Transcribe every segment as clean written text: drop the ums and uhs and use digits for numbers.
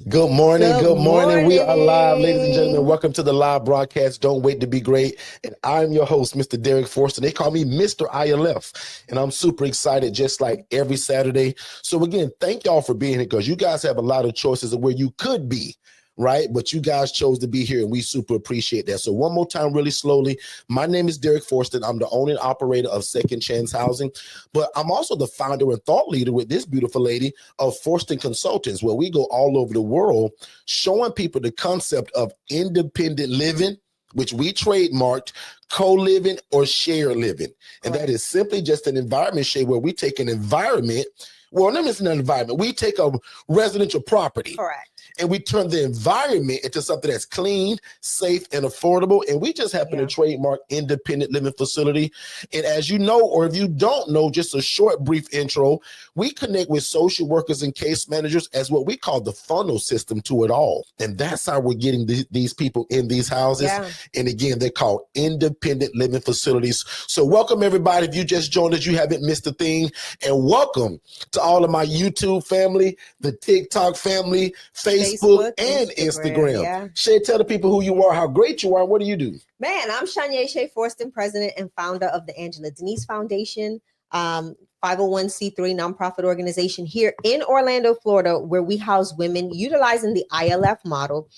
Good morning. Good Good morning. We are live, ladies and gentlemen. morning. Welcome to the live broadcast. Don't wait to be great. And I'm your host, Mr. Derrick Forster. They call me Mr. ILF. And I'm super excited, just like every Saturday. So again, thank y'all for being here because you guys have a lot of choices of where you could be. Right? But you guys chose to be here and we super appreciate that. So one more time, really slowly. My name is Derrick Forster. I'm the owner and operator of Second Chance Housing, but I'm also the founder and thought leader with this beautiful lady of Forster Consultants, where we go all over the world showing people the concept of independent living, which we trademarked, co-living or share living. And that is simply just an environment share where we take an environment. Well, let me say an environment. We take a residential property. Correct. And we turn the environment into something that's clean, safe, and affordable. And we just happen to trademark independent living facility. And as you know, or if you don't know, just a short, brief intro, we connect with social workers and case managers as what we call the funnel system to it all. And that's how we're getting these people in these houses. Yeah. And again, they're called independent living facilities. So welcome, everybody. If you just joined us, you haven't missed a thing. And welcome to all of my YouTube family, the TikTok family, Facebook and Instagram. Yeah. Shay, tell the people who you are, how great you are, and what do you do? Man, I'm Shay Forston, president and founder of the Angela Denise Foundation, 501c3 nonprofit organization here in Orlando, Florida, where we house women utilizing the ILF model,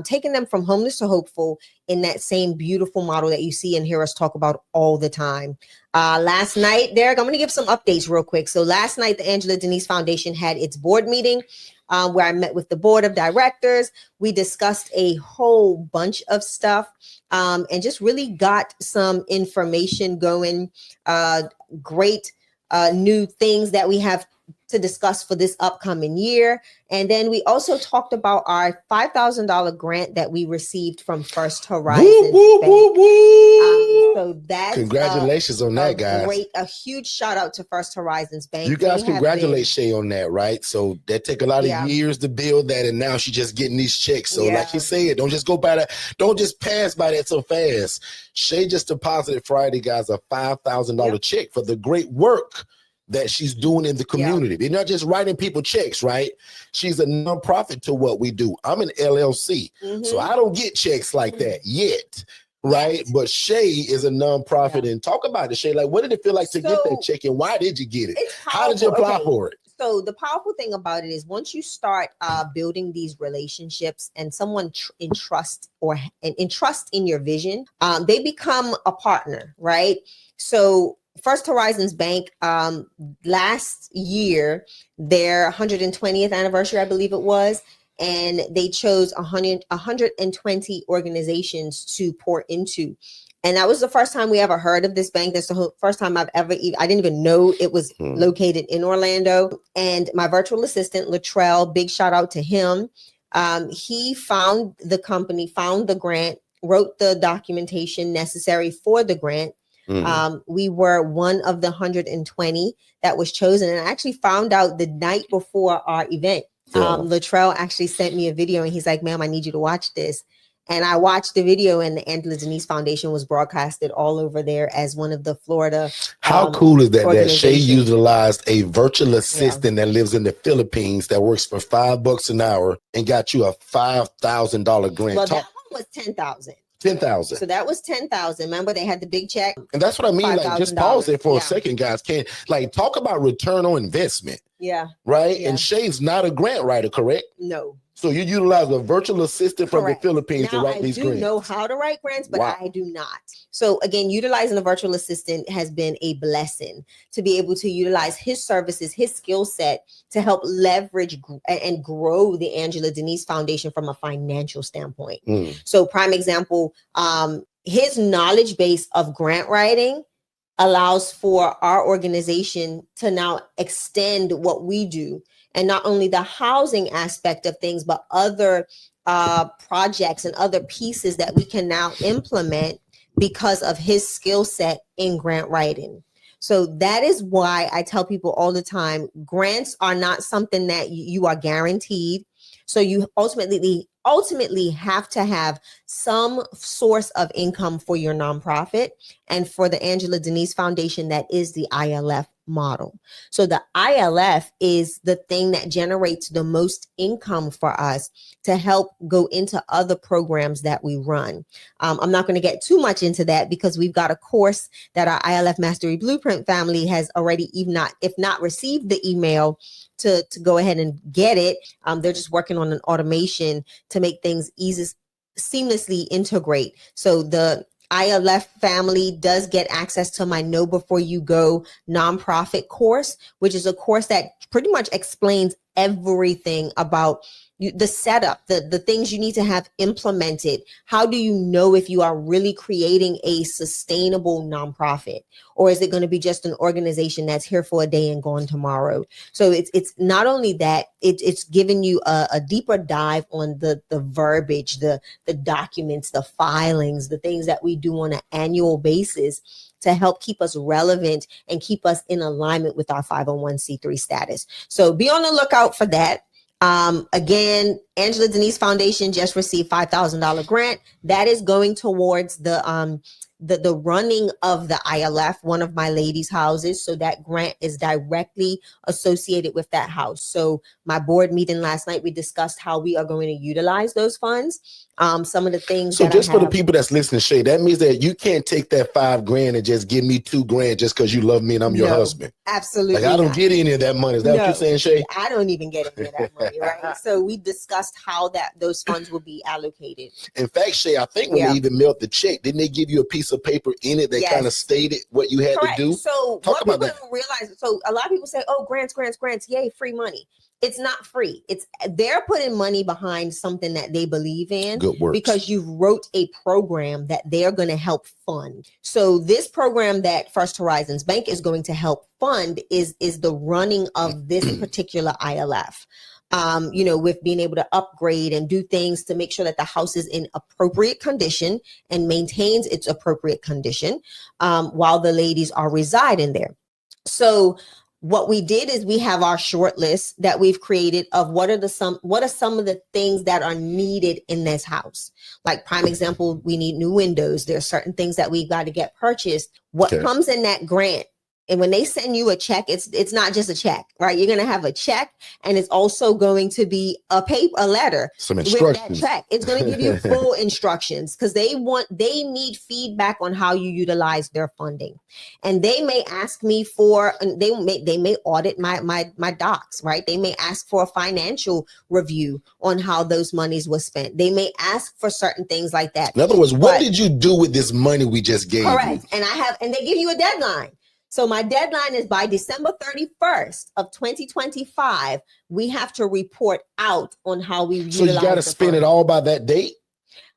taking them from homeless to hopeful in that same beautiful model that you see and hear us talk about all the time. Last night, Derrick, I'm going to give some updates real quick. So last night, the Angela Denise Foundation had its board meeting where I met with the board of directors. We discussed a whole bunch of stuff and just really got some information going. Great new things that we have to discuss for this upcoming year. And then we also talked about our $5,000 grant that we received from First Horizon Bank. So that's congratulations on that, guys. A huge shout out to First Horizons Bank. You guys congratulate Shay on that, right? So that take a lot of years to build that, and now she's just getting these checks. So like you said, don't just go by that. Don't just pass by that so fast. Shay just deposited Friday, guys, a $5,000 check for the great work that she's doing in the community. They're not just writing people checks, right? She's a nonprofit to what we do. I'm an LLC, so I don't get checks like that yet, right? But Shay is a nonprofit, and talk about it, Shay. Like, what did it feel like to get that check, and why did you get it? How did you apply for it? So the powerful thing about it is once you start building these relationships and someone entrusts in your vision, they become a partner, right? So First Horizons Bank, last year, their 120th anniversary, I believe it was, and they chose 120 organizations to pour into. And that was the first time we ever heard of this bank. That's the first time I didn't even know it was located in Orlando. And my virtual assistant, Latrell, big shout out to him. He found the company, found the grant, wrote the documentation necessary for the grant. We were one of the 120 that was chosen, and I actually found out the night before our event. Latrell actually sent me a video and he's like, ma'am, I need you to watch this. And I watched the video, and the Angela Denise Foundation was broadcasted all over there as one of the Florida. How cool is that? That Shay utilized a virtual assistant that lives in the Philippines that works for $5 an hour and got you a $5,000 grant. Well, that one was 10,000. 10,000. So that was 10,000. Remember, they had the big check. And that's what I mean. Like, just pause there for a second, guys. Talk about return on investment. Yeah. Right. Yeah. And Shay's not a grant writer, correct? No. So you utilize a virtual assistant from the Philippines to write these grants. I do know how to write grants, but I do not. So again, utilizing a virtual assistant has been a blessing to be able to utilize his services, his skill set to help leverage and grow the Angela Denise Foundation from a financial standpoint. So prime example, his knowledge base of grant writing allows for our organization to now extend what we do. And not only the housing aspect of things, but other projects and other pieces that we can now implement because of his skill set in grant writing. So that is why I tell people all the time, grants are not something that you are guaranteed. So you ultimately have to have some source of income for your nonprofit. And for the Angela Denise Foundation, that is the ILF model. So the ILF is the thing that generates the most income for us to help go into other programs that we run. I'm not going to get too much into that because we've got a course that our ILF Mastery Blueprint family has already, if not received the email to go ahead and get it. They're just working on an automation to make things seamlessly integrate. So the ILF family does get access to my Know Before You Go nonprofit course, which is a course that pretty much explains everything about the setup, the things you need to have implemented. How do you know if you are really creating a sustainable nonprofit, or is it going to be just an organization that's here for a day and gone tomorrow? So it's not only that, it's giving you a deeper dive on the verbiage, the documents, the filings, the things that we do on an annual basis to help keep us relevant and keep us in alignment with our 501c3 status. So be on the lookout for that. Again, Angela Denise Foundation just received $5,000 grant that is going towards the running of the ILF, one of my ladies' houses. So that grant is directly associated with that house. So my board meeting last night, we discussed how we are going to utilize those funds. Some of the things. So just for the people that's listening, Shay, that means that you can't take that $5,000 and just give me $2,000 just because you love me and I'm your husband. Absolutely. Like I don't get any of that money. Is that what you're saying, Shay? I don't even get any of that money, right? So we discussed how those funds will be allocated. In fact, Shay, I think when they even mailed the check, didn't they give you a piece of paper in it that kind of stated what you had to do? So what people don't realize, so a lot of people say, oh, grants, yay, free money. It's not free. They're putting money behind something that they believe in. Good work. Because you wrote a program that they're going to help fund. So this program that First Horizons Bank is going to help fund is the running of this particular ILF. With being able to upgrade and do things to make sure that the house is in appropriate condition and maintains its appropriate condition while the ladies are residing there. So what we did is we have our short list that we've created of what are some of the things that are needed in this house. Like prime example, we need new windows. There are certain things that we've got to get purchased. What comes in that grant? And when they send you a check, it's not just a check, right? You're going to have a check, and it's also going to be a letter. Some instructions. With that check. It's going to give you full instructions because they need feedback on how you utilize their funding. And they may ask me they may audit my docs, right? They may ask for a financial review on how those monies were spent. They may ask for certain things like that. In other words, what did you do with this money we just gave correct. you? And they give you a deadline. So my deadline is by December 31st of 2025, we have to report out on how we utilize. So you got to spend it all by that date?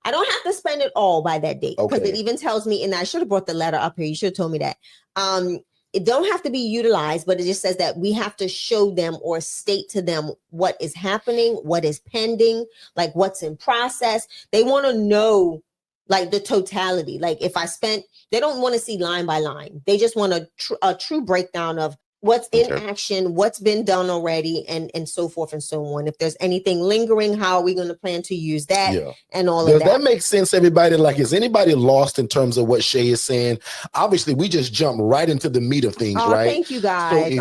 I don't have to spend it all by that date because it even tells me, and I should have brought the letter up here. You should have told me that. It don't have to be utilized, but it just says that we have to show them or state to them what is happening, what is pending, like what's in process. They want to know like the totality. Like if I spent, they don't want to see line by line. They just want a true breakdown of what's in action, what's been done already, and so forth and so on. If there's anything lingering, how are we going to plan to use that and all of that? Does that make sense, everybody? Like, is anybody lost in terms of what Shay is saying? Obviously, we just jumped right into the meat of things, right? Thank you, guys.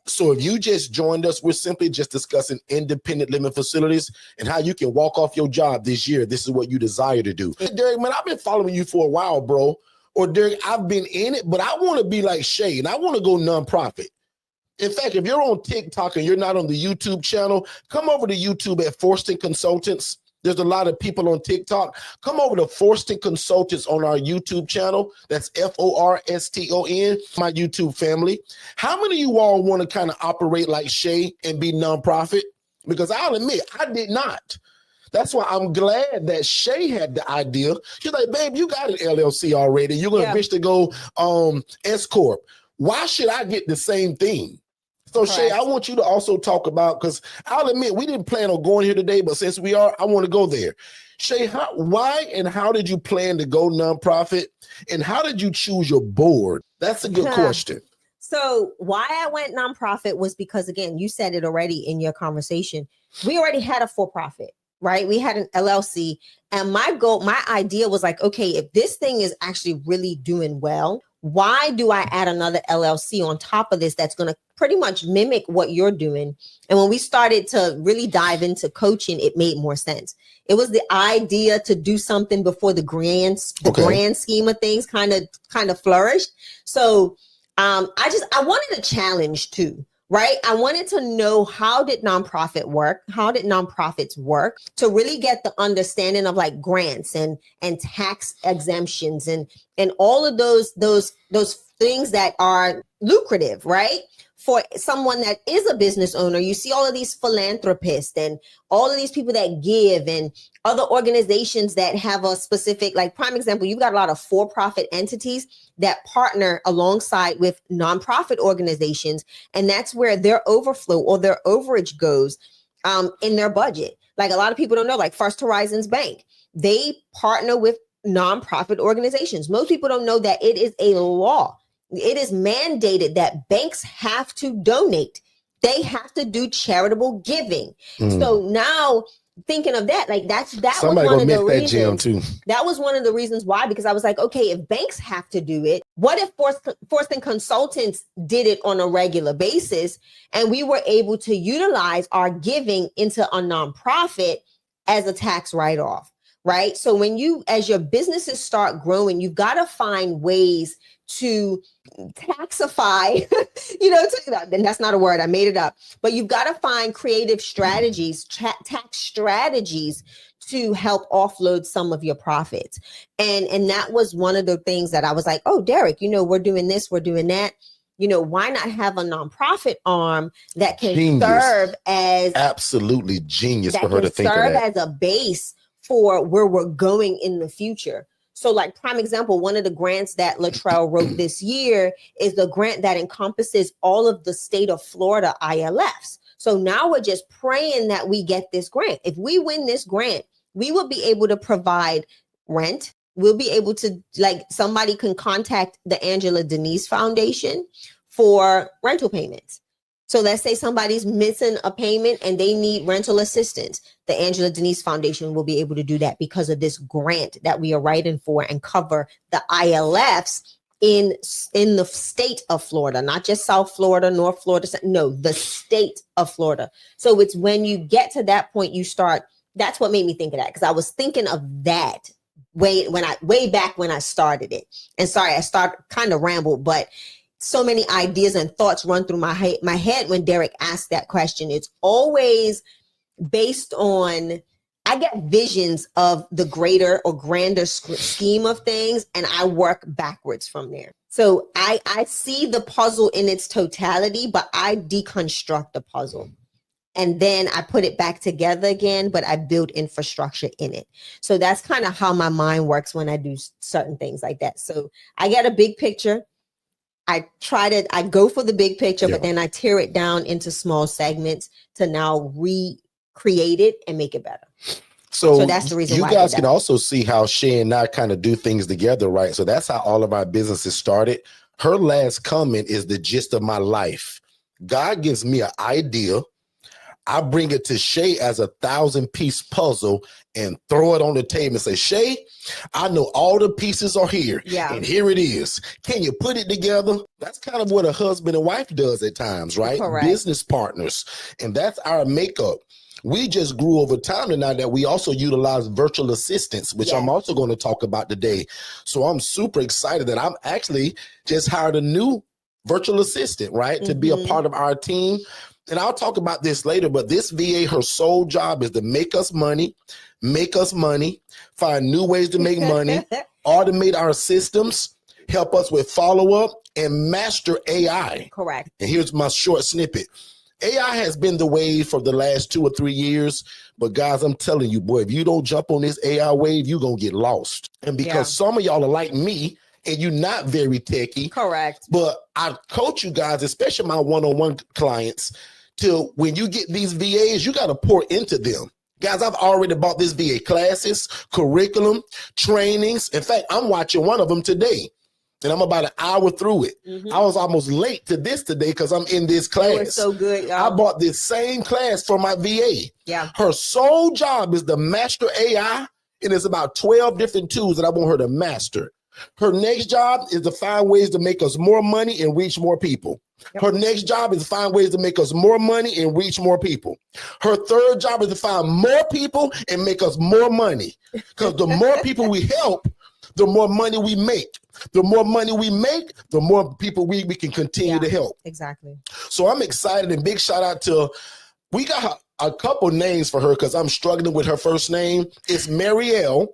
So if you just joined us, we're simply just discussing independent living facilities and how you can walk off your job this year. This is what you desire to do. Hey, Derrick, man, I've been following you for a while, bro. Or Derrick, I've been in it, but I want to be like Shay and I want to go nonprofit. In fact, if you're on TikTok and you're not on the YouTube channel, come over to YouTube at Forston Consultants. There's a lot of people on TikTok. Come over to Forston Consultants on our YouTube channel. That's Forston, my YouTube family. How many of you all want to kind of operate like Shay and be nonprofit? Because I'll admit, I did not. That's why I'm glad that Shay had the idea. She's like, babe, you got an LLC already. You're going to wish to go S Corp. Why should I get the same thing? So Shay, I want you to also talk about, because I'll admit we didn't plan on going here today, but since we are, I want to go there. Shay, why and how did you plan to go nonprofit? And how did you choose your board? That's a good question. So why I went nonprofit was because, again, you said it already in your conversation. We already had a for-profit. Right? We had an LLC, and my idea was like, okay, if this thing is actually really doing well, Why do I add another LLC on top of this that's going to pretty much mimic what you're doing? And when we started to really dive into coaching, it made more sense. It was the idea to do something before the grand scheme of things kind of flourished. So I wanted a challenge too. Right? I wanted to know, how did nonprofit work? How did nonprofits work, to really get the understanding of like grants and tax exemptions and all of those things that are lucrative, right? For someone that is a business owner, you see all of these philanthropists and all of these people that give and other organizations that have a specific, like prime example, you've got a lot of for-profit entities that partner alongside with nonprofit organizations. And that's where their overflow or their overage goes in their budget. Like a lot of people don't know, like First Horizons Bank, they partner with nonprofit organizations. Most people don't know that it is a law. It is mandated that banks have to donate. They have to do charitable giving. So now thinking of that, like that somebody was one of the that gym reasons. too. That was one of the reasons why, because I was like, okay, if banks have to do it, what if Forston Consultants did it on a regular basis, and we were able to utilize our giving into a nonprofit as a tax write-off, right? So as your businesses start growing, you've got to find ways to taxify, then that's not a word, I made it up, but you've got to find creative strategies, tax strategies to help offload some of your profits. And that was one of the things that I was like, oh, Derrick, we're doing this, we're doing that. Why not have a nonprofit arm that can serve as absolutely genius for her to think of that, serve as a base for where we're going in the future. So like prime example, one of the grants that Latrell wrote this year is the grant that encompasses all of the state of Florida ILFs. So now we're just praying that we get this grant. If we win this grant, we will be able to provide rent. We'll be able to, like, somebody can contact the Angela Denise Foundation for rental payments. So let's say somebody's missing a payment and they need rental assistance. The Angela Denise Foundation will be able to do that because of this grant that we are writing for and cover the ILFs in the state of Florida, not just South Florida, North Florida. No, the state of Florida. So it's when you get to that point, you start. That's what made me think of that, because I was thinking of that way back when I started it. And sorry, I kind of rambled, but so many ideas and thoughts run through my head when Derrick asked that question. It's always based on, I get visions of the greater or grander scheme of things, and I work backwards from there. So I see the puzzle in its totality, but I deconstruct the puzzle. And then I put it back together again, but I build infrastructure in it. So that's kind of how my mind works when I do certain things like that. So I get a big picture. I go for the big picture, but then I tear it down into small segments to now recreate it and make it better. So that's the reason you why guys can also see how Shay and I kind of do things together, right? So that's how all of our businesses started. Her last comment is the gist of my life. God gives me an idea. I bring it to Shay as a 1,000-piece puzzle and throw it on the table and say, Shay, I know all the pieces are here. Yeah. And here it is. Can you put it together? That's kind of what a husband and wife does at times, right? Correct. Business partners. And that's our makeup. We just grew over time to now that we also utilize virtual assistants, which I'm also going to talk about today. So I'm super excited that I'm actually just hired a new virtual assistant, right? To be a part of our team. And I'll talk about this later, but this VA, her sole job is to make us money, find new ways to make money, automate our systems, help us with follow-up, and master AI. Correct. And here's my short snippet. AI has been the wave for the last 2 or 3 years, but guys, I'm telling you, boy, if you don't jump on this AI wave, you're going to get lost. And because some of y'all are like me, and you're not very techie. Correct. But I coach you guys, especially my one-on-one clients, till when you get these VAs, you got to pour into them. Guys, I've already bought this VA classes, curriculum, trainings. In fact, I'm watching one of them today, and I'm about an hour through it. I was almost late to this today because I'm in this class. It was so good, y'all. I bought this same class for my VA. Yeah. Her sole job is to master AI, and it's about 12 different tools that I want her to master. Her next job is to find ways to make us more money and reach more people. Yep. Her next job is to find ways to make us more money and reach more people. Her third job is to find more people and make us more money. Because the more people we help, the more money we make. The more money we make, the more people we can continue to help. Exactly. So I'm excited, and big shout out to, we got a couple names for her because I'm struggling with her first name. It's Marielle,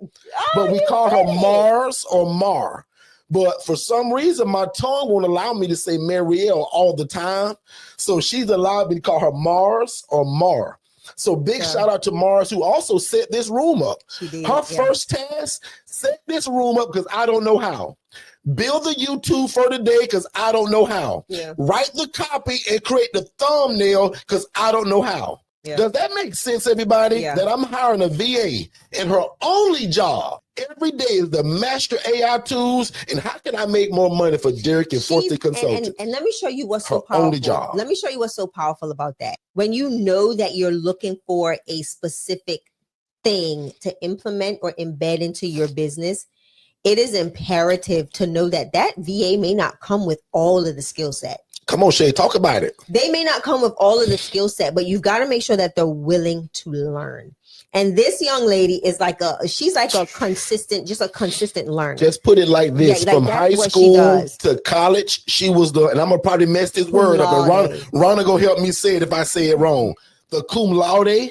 but we call her Mars or Mar. But for some reason, my tongue won't allow me to say Marielle all the time. So she's allowed me to call her Mars or Mar. So big shout out to Mars, who also set this room up. Her first task, set this room up because I don't know how. Build the YouTube for today because I don't know how. Write the copy and create the thumbnail because I don't know how. Does that make sense, everybody? That I'm hiring a VA and her only job every day is to master AI tools and how can I make more money for Derrick and Shay Consulting. And let me show you what's so powerful. Only job. Let me show you what's so powerful about that. When you know that you're looking for a specific thing to implement or embed into your business, it is imperative to know that that VA may not come with all of the skill set. Come on, Shay, talk about it. They may not come with all of the skill set, but you've got to make sure that they're willing to learn. And this young lady is she's like a consistent learner. Just put it like this: from high school to college, she was and I'm gonna probably mess this word up. And Ronna gonna help me say it if I say it wrong. The cum laude,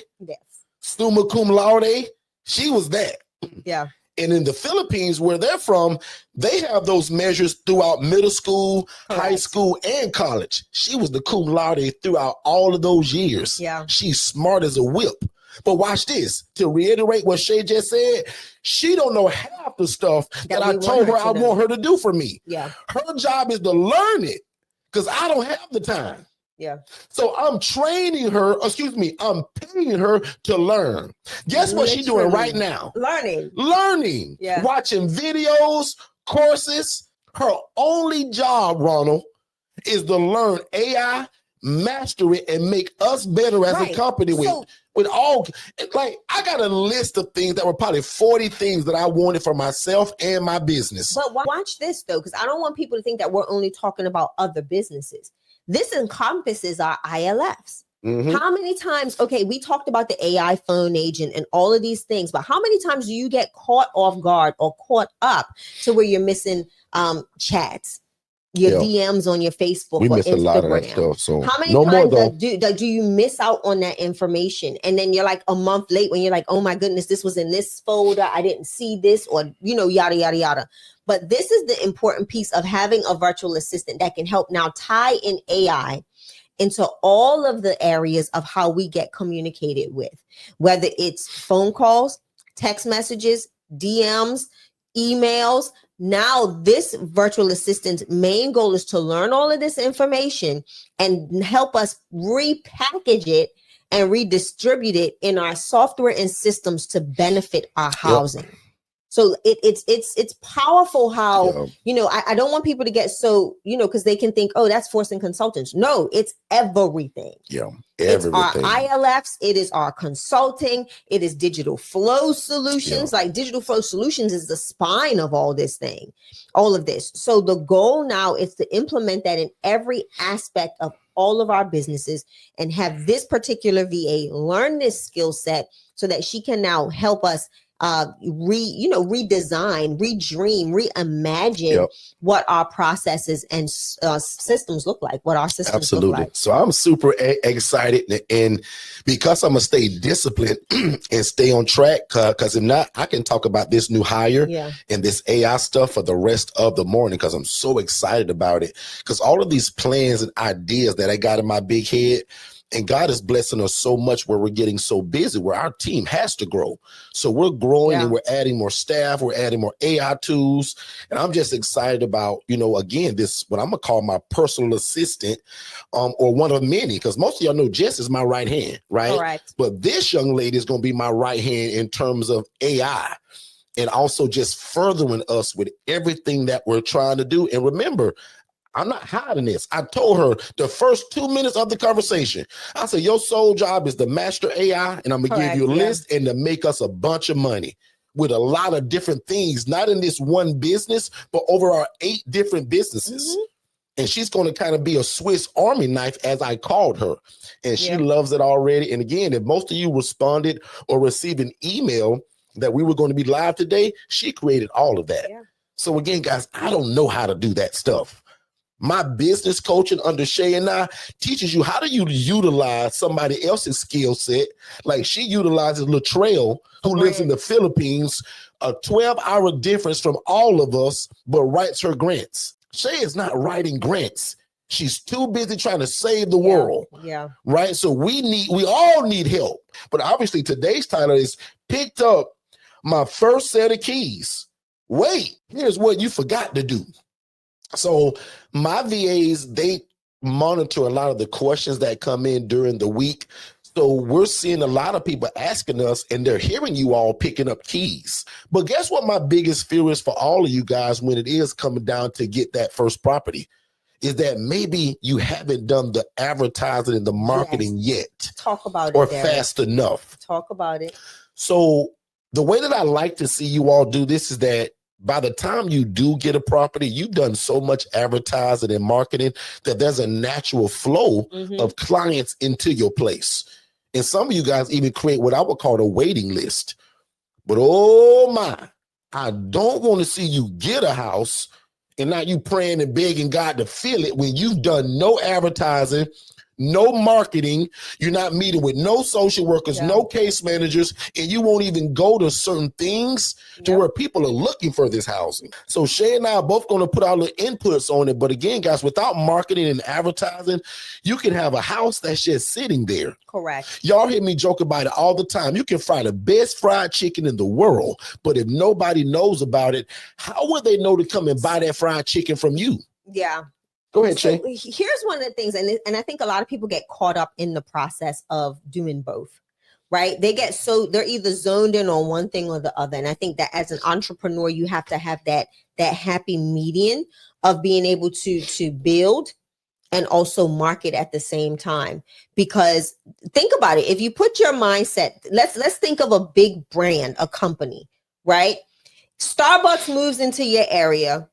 summa cum laude, she was that. Yeah. And in the Philippines, where they're from, they have those measures throughout middle school, high school, and college. She was the cum laude throughout all of those years. Yeah. She's smart as a whip. But watch this. To reiterate what Shay just said, she don't know half the stuff that I told her I want her to do for me. Yeah. Her job is to learn it because I don't have the time. Yeah. So I'm paying her to learn. Guess what she's doing right now? Learning. Yeah. Watching videos, courses. Her only job, Ronald, is to learn AI, master it, and make us better as a company with all, like, I got a list of things that were probably 40 things that I wanted for myself and my business. But watch this though, because I don't want people to think that we're only talking about other businesses. This encompasses our ILFs. Mm-hmm. How many times, we talked about the AI phone agent and all of these things, but how many times do you get caught off guard or caught up to where you're missing chats, your DMs on your Facebook we or miss Instagram? A lot of that stuff. So how many times do you miss out on that information? And then you're like a month late when you're like, oh my goodness, this was in this folder. I didn't see this, or, yada, yada, yada. But this is the important piece of having a virtual assistant that can help now tie in AI into all of the areas of how we get communicated with, whether it's phone calls, text messages, DMs, emails. Now, this virtual assistant's main goal is to learn all of this information and help us repackage it and redistribute it in our software and systems to benefit our housing. Yep. So it's powerful how, I don't want people to get so, because they can think, oh, that's forcing consultants. No, it's everything. Yeah, everything. It's our ILFs. It is our consulting. It is digital flow solutions. Like digital flow solutions is the spine of all this thing, all of this. So the goal now is to implement that in every aspect of all of our businesses and have this particular VA learn this skill set so that she can now help us redesign, redream, reimagine what our processes and systems look like, what our systems look like. So I'm super excited, and because I'm gonna stay disciplined and stay on track, because if not, I can talk about this new hire and this AI stuff for the rest of the morning because I'm so excited about it. Because all of these plans and ideas that I got in my big head, and God is blessing us so much where we're getting so busy, where our team has to grow. So we're growing and we're adding more staff, we're adding more AI tools. And I'm just excited about, again, this, what I'm going to call my personal assistant, or one of many, because most of y'all know Jess is my right hand, right? Correct. But this young lady is going to be my right hand in terms of AI and also just furthering us with everything that we're trying to do. And remember, I'm not hiding this. I told her the first 2 minutes of the conversation, I said, your sole job is to master AI, and I'm going to give you a list and to make us a bunch of money. with a lot of different things, not in this one business, but over our 8 different businesses. And she's going to kind of be a Swiss Army knife, as I called her. And she loves it already. And again, if most of you responded or received an email that we were going to be live today, she created all of that. So again, guys, I don't know how to do that stuff. My business coaching under Shay and I teaches you how do you utilize somebody else's skill set. Like she utilizes Latrell, who lives in the Philippines, a 12-hour difference from all of us, but writes her grants. Shay is not writing grants. She's too busy trying to save the world. Right? So we all need help. But obviously today's title is picked up my first set of keys. Wait, here's what you forgot to do. So my VAs, they monitor a lot of the questions that come in during the week. So we're seeing a lot of people asking us, and they're hearing you all picking up keys. But guess what my biggest fear is for all of you guys when it is coming down to get that first property? Is that maybe you haven't done the advertising and the marketing yet. Talk about or it, Derrick. fast enough. Talk about it. So the way that I like to see you all do this is that by the time you do get a property, you've done so much advertising and marketing that there's a natural flow of clients into your place. And some of you guys even create what I would call a waiting list. But oh my, I don't want to see you get a house and now you praying and begging God to fill it when you've done no advertising, no marketing, you're not meeting with no social workers, no case managers, and you won't even go to certain things to where people are looking for this housing. So Shay and I are both going to put our little inputs on it. But again, guys, without marketing and advertising, you can have a house that's just sitting there. Correct. Y'all hear me joke about it all the time. You can fry the best fried chicken in the world, but if nobody knows about it, how will they know to come and buy that fried chicken from you? Yeah. Go ahead, Shay. So here's one of the things, and I think a lot of people get caught up in the process of doing both, right? They're either zoned in on one thing or the other. And I think that as an entrepreneur, you have to have that happy median of being able to build and also market at the same time. Because think about it, if you put your mindset, let's think of a big brand, a company, right? Starbucks moves into your area.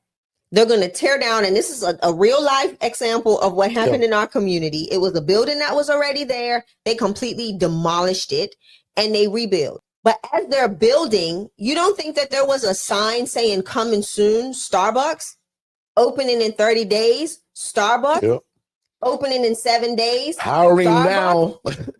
They're going to tear down, and this is a real life example of what happened in our community. It was a building that was already there. They completely demolished it and they rebuild. But as they're building, you don't think that there was a sign saying coming soon, Starbucks, opening in 30 days, Starbucks, opening in 7 days. Hiring Starbucks.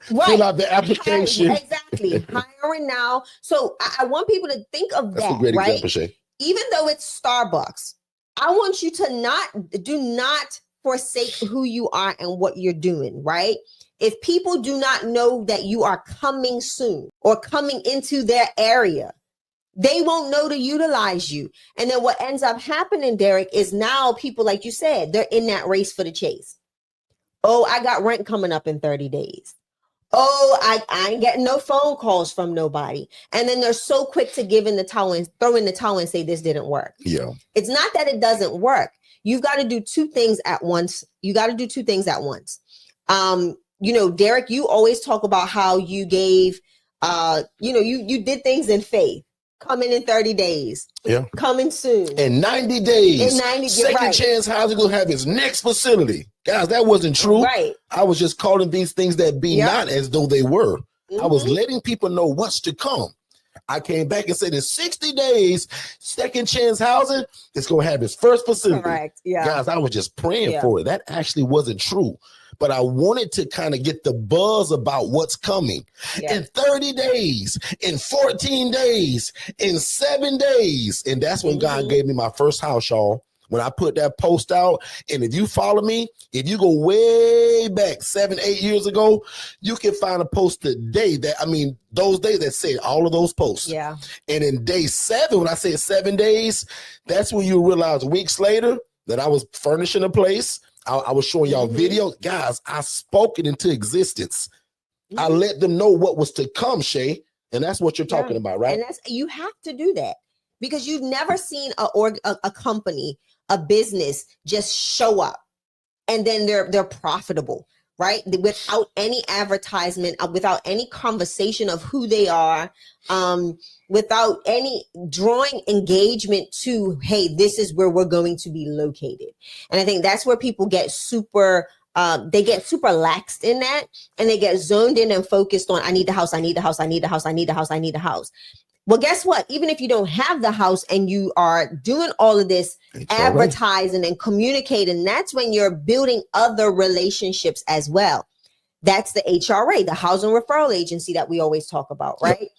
now. Fill out the application. Exactly. Hiring now. So I want people to think of That's that, a great right? example, Shay. Even though it's Starbucks, I want you to do not forsake who you are and what you're doing, right? If people do not know that you are coming soon or coming into their area, they won't know to utilize you. And then what ends up happening, Derrick, is now people, like you said, they're in that race for the chase. Oh, I got rent coming up in 30 days. Oh, I ain't getting no phone calls from nobody. And then they're so quick to give in the towel and throw in the towel and say this didn't work. Yeah. It's not that it doesn't work. You've got to do two things at once. Derrick, you always talk about how you gave, you did things in faith. Coming in 30 days. Yeah. Coming soon. In 90 days. In 90 days. Second Chance Housing will have its next facility. Guys, that wasn't true. Right. I was just calling these things that be not as though they were. I was letting people know what's to come. I came back and said in 60 days, Second Chance Housing is going to have its first facility. Correct. Yeah. Guys, I was just praying for it. That actually wasn't true. But I wanted to kind of get the buzz about what's coming. In 30 days, in 14 days, in 7 days. And that's when God gave me my first house, y'all. When I put that post out, and if you follow me, if you go way back 7, 8 years ago, you can find a post today those days that said all of those posts. Yeah. And in day 7, when I said 7 days, that's when you realize weeks later that I was furnishing a place. I was showing y'all videos. Guys, I spoke it into existence. I let them know what was to come, Shay. And that's what you're talking about, right? And you have to do that because you've never seen a company, a business just show up and then they're profitable. right? Without any advertisement, without any conversation of who they are, without any drawing engagement to, hey, this is where we're going to be located. And I think that's where people get super laxed in that, and they get zoned in and focused on, I need the house, I need the house, I need the house, I need the house, I need the house. Well, guess what? Even if you don't have the house and you are doing all of this advertising and communicating, that's when you're building other relationships as well. That's the HRA, the Housing Referral Agency that we always talk about, right? Yep.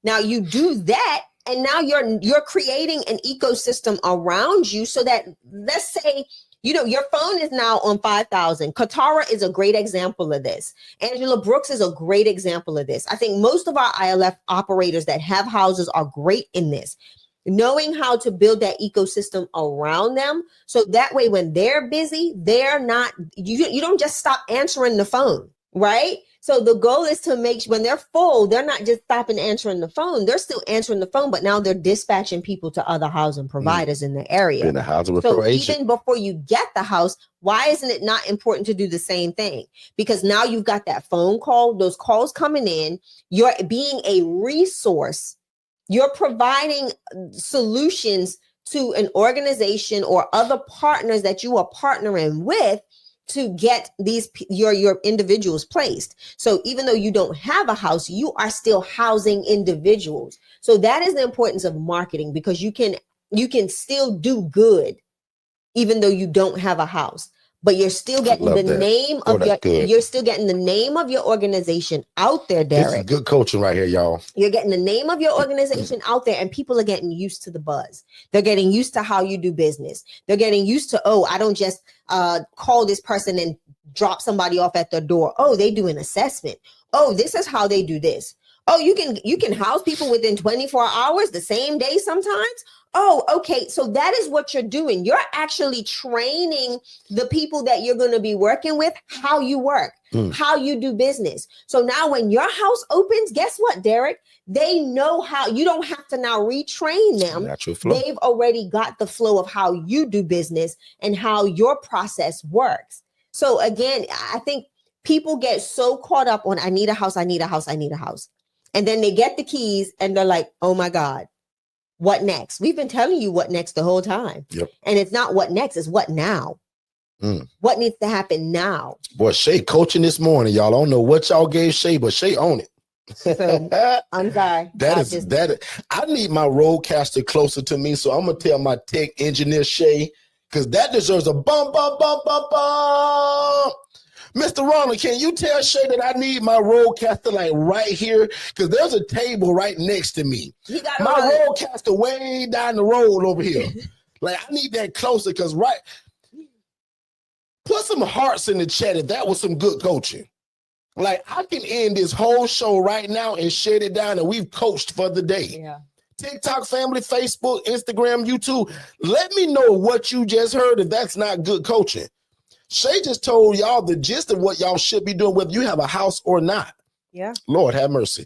Now you do that, and now you're creating an ecosystem around you so that, let's say, your phone is now on 5,000. Katara is a great example of this. Angela Brooks is a great example of this. I think most of our ILF operators that have houses are great in this, knowing how to build that ecosystem around them. So that way, when they're busy, they're not, you don't just stop answering the phone, right? So the goal is to make sure when they're full, they're not just stopping answering the phone. They're still answering the phone, but now they're dispatching people to other housing providers in the area. In the housing referral agent. Even before you get the house, why isn't it not important to do the same thing? Because now you've got that phone call, those calls coming in, you're being a resource. You're providing solutions to an organization or other partners that you are partnering with to get your individuals placed. So even though you don't have a house, you are still housing individuals. So that is the importance of marketing, because you can still do good even though you don't have a house. But you're still getting the name of your organization out there, Derrick. This is good coaching right here, y'all. You're getting the name of your organization out there, and people are getting used to the buzz. They're getting used to how you do business. Can getting used to, I don't just call this person and drop somebody off at their door. Oh, they do an assessment. Oh, this is how they do this. Oh, you can house people within 24 hours, the same day sometimes. Oh, okay. So that is what you're doing. You're actually training the people that you're going to be working with how you work, how you do business. So now when your house opens, guess what, Derrick? They know how. You don't have to now retrain them. Natural flow. They've already got the flow of how you do business and how your process works. So again, I think people get so caught up on, I need a house, I need a house, I need a house. And then they get the keys and they're like, oh my God, what next? We've been telling you what next the whole time. Yep. And it's not what next, it's what now. What needs to happen now? Boy, Shay coaching this morning, y'all. I don't know what y'all gave Shay, but Shay own it. So, I'm sorry. I need my roadcaster closer to me, so I'm gonna tell my tech engineer Shay, because that deserves a bum, bum, bum, bum, bum. Mr. Ronald, can you tell Shay that I need my roadcaster like right here? Because there's a table right next to me. My roadcaster way down the road over here. Like, I need that closer, because put some hearts in the chat if that was some good coaching. Like, I can end this whole show right now and shut it down, and we've coached for the day. Yeah. TikTok family, Facebook, Instagram, YouTube. Let me know what you just heard if that's not good coaching. Shay just told y'all the gist of what y'all should be doing, whether you have a house or not. Yeah. Lord have mercy.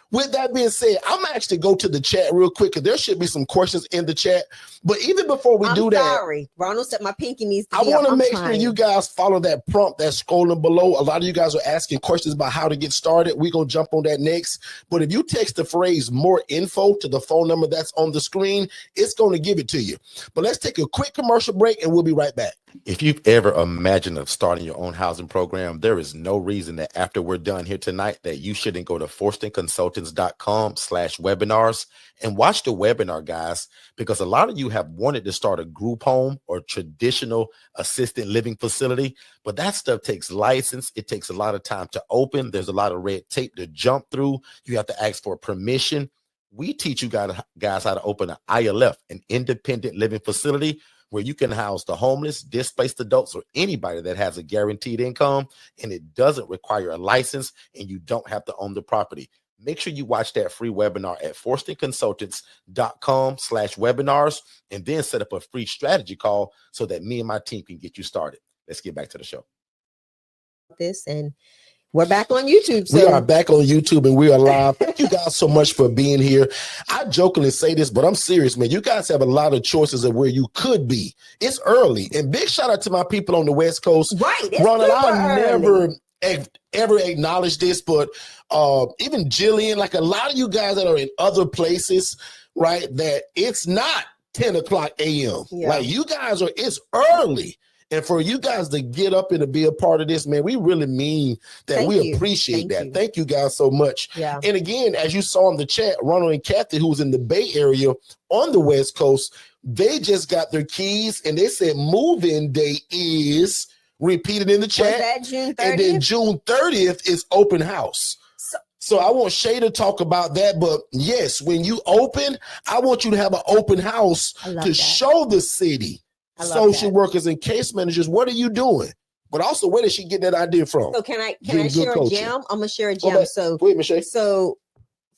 With that being said, I'm actually go to the chat real quick, because there should be some questions in the chat. But even before we do that, sorry, Ronald said my pinky needs to I want to make sure you guys follow that prompt that's scrolling below. A lot of you guys are asking questions about how to get started. We're going to jump on that next. But if you text the phrase more info to the phone number that's on the screen, it's going to give it to you. But let's take a quick commercial break and we'll be right back. If you've ever imagined of starting your own housing program, there is no reason that after we're done here tonight that you shouldn't go to forstonconsultants.com/webinars and watch the webinar, guys, because a lot of you have wanted to start a group home or traditional assisted living facility, but that stuff takes license. It takes a lot of time to open. There's a lot of red tape to jump through. You have to ask for permission. We teach you guys how to open an ILF, an independent living facility, where you can house the homeless, displaced adults, or anybody that has a guaranteed income, and it doesn't require a license, and you don't have to own the property. Make sure you watch that free webinar at forstonconsultants.com/webinars, and then set up a free strategy call so that me and my team can get you started. Let's get back to the show. And we're back on YouTube. So. We are back on YouTube and we are live. Thank you guys so much for being here. I jokingly say this, but I'm serious, man. You guys have a lot of choices of where you could be. It's early. And big shout out to my people on the West Coast. Right. Ronald, ever acknowledge this, but even Jillian, like a lot of you guys that are in other places, right, that it's not 10 o'clock a.m. Yeah. Like you guys it's early. And for you guys to get up and to be a part of this, man, we really mean that. Thank we you. appreciate Thank that. you. Thank you guys so much. Yeah. And again, as you saw in the chat, Ronald and Kathy, who's in the Bay Area on the West Coast, they just got their keys and they said move-in day is repeated in the chat. Was that June 30th? And then June 30th is open house. So I want Shay to talk about that. But yes, when you open, I want you to have an open house to show the city, social workers and case managers, what are you doing? But also, where did she get that idea from? So can I share a gem? I'm gonna share a gem. Okay. So wait, Michelle. So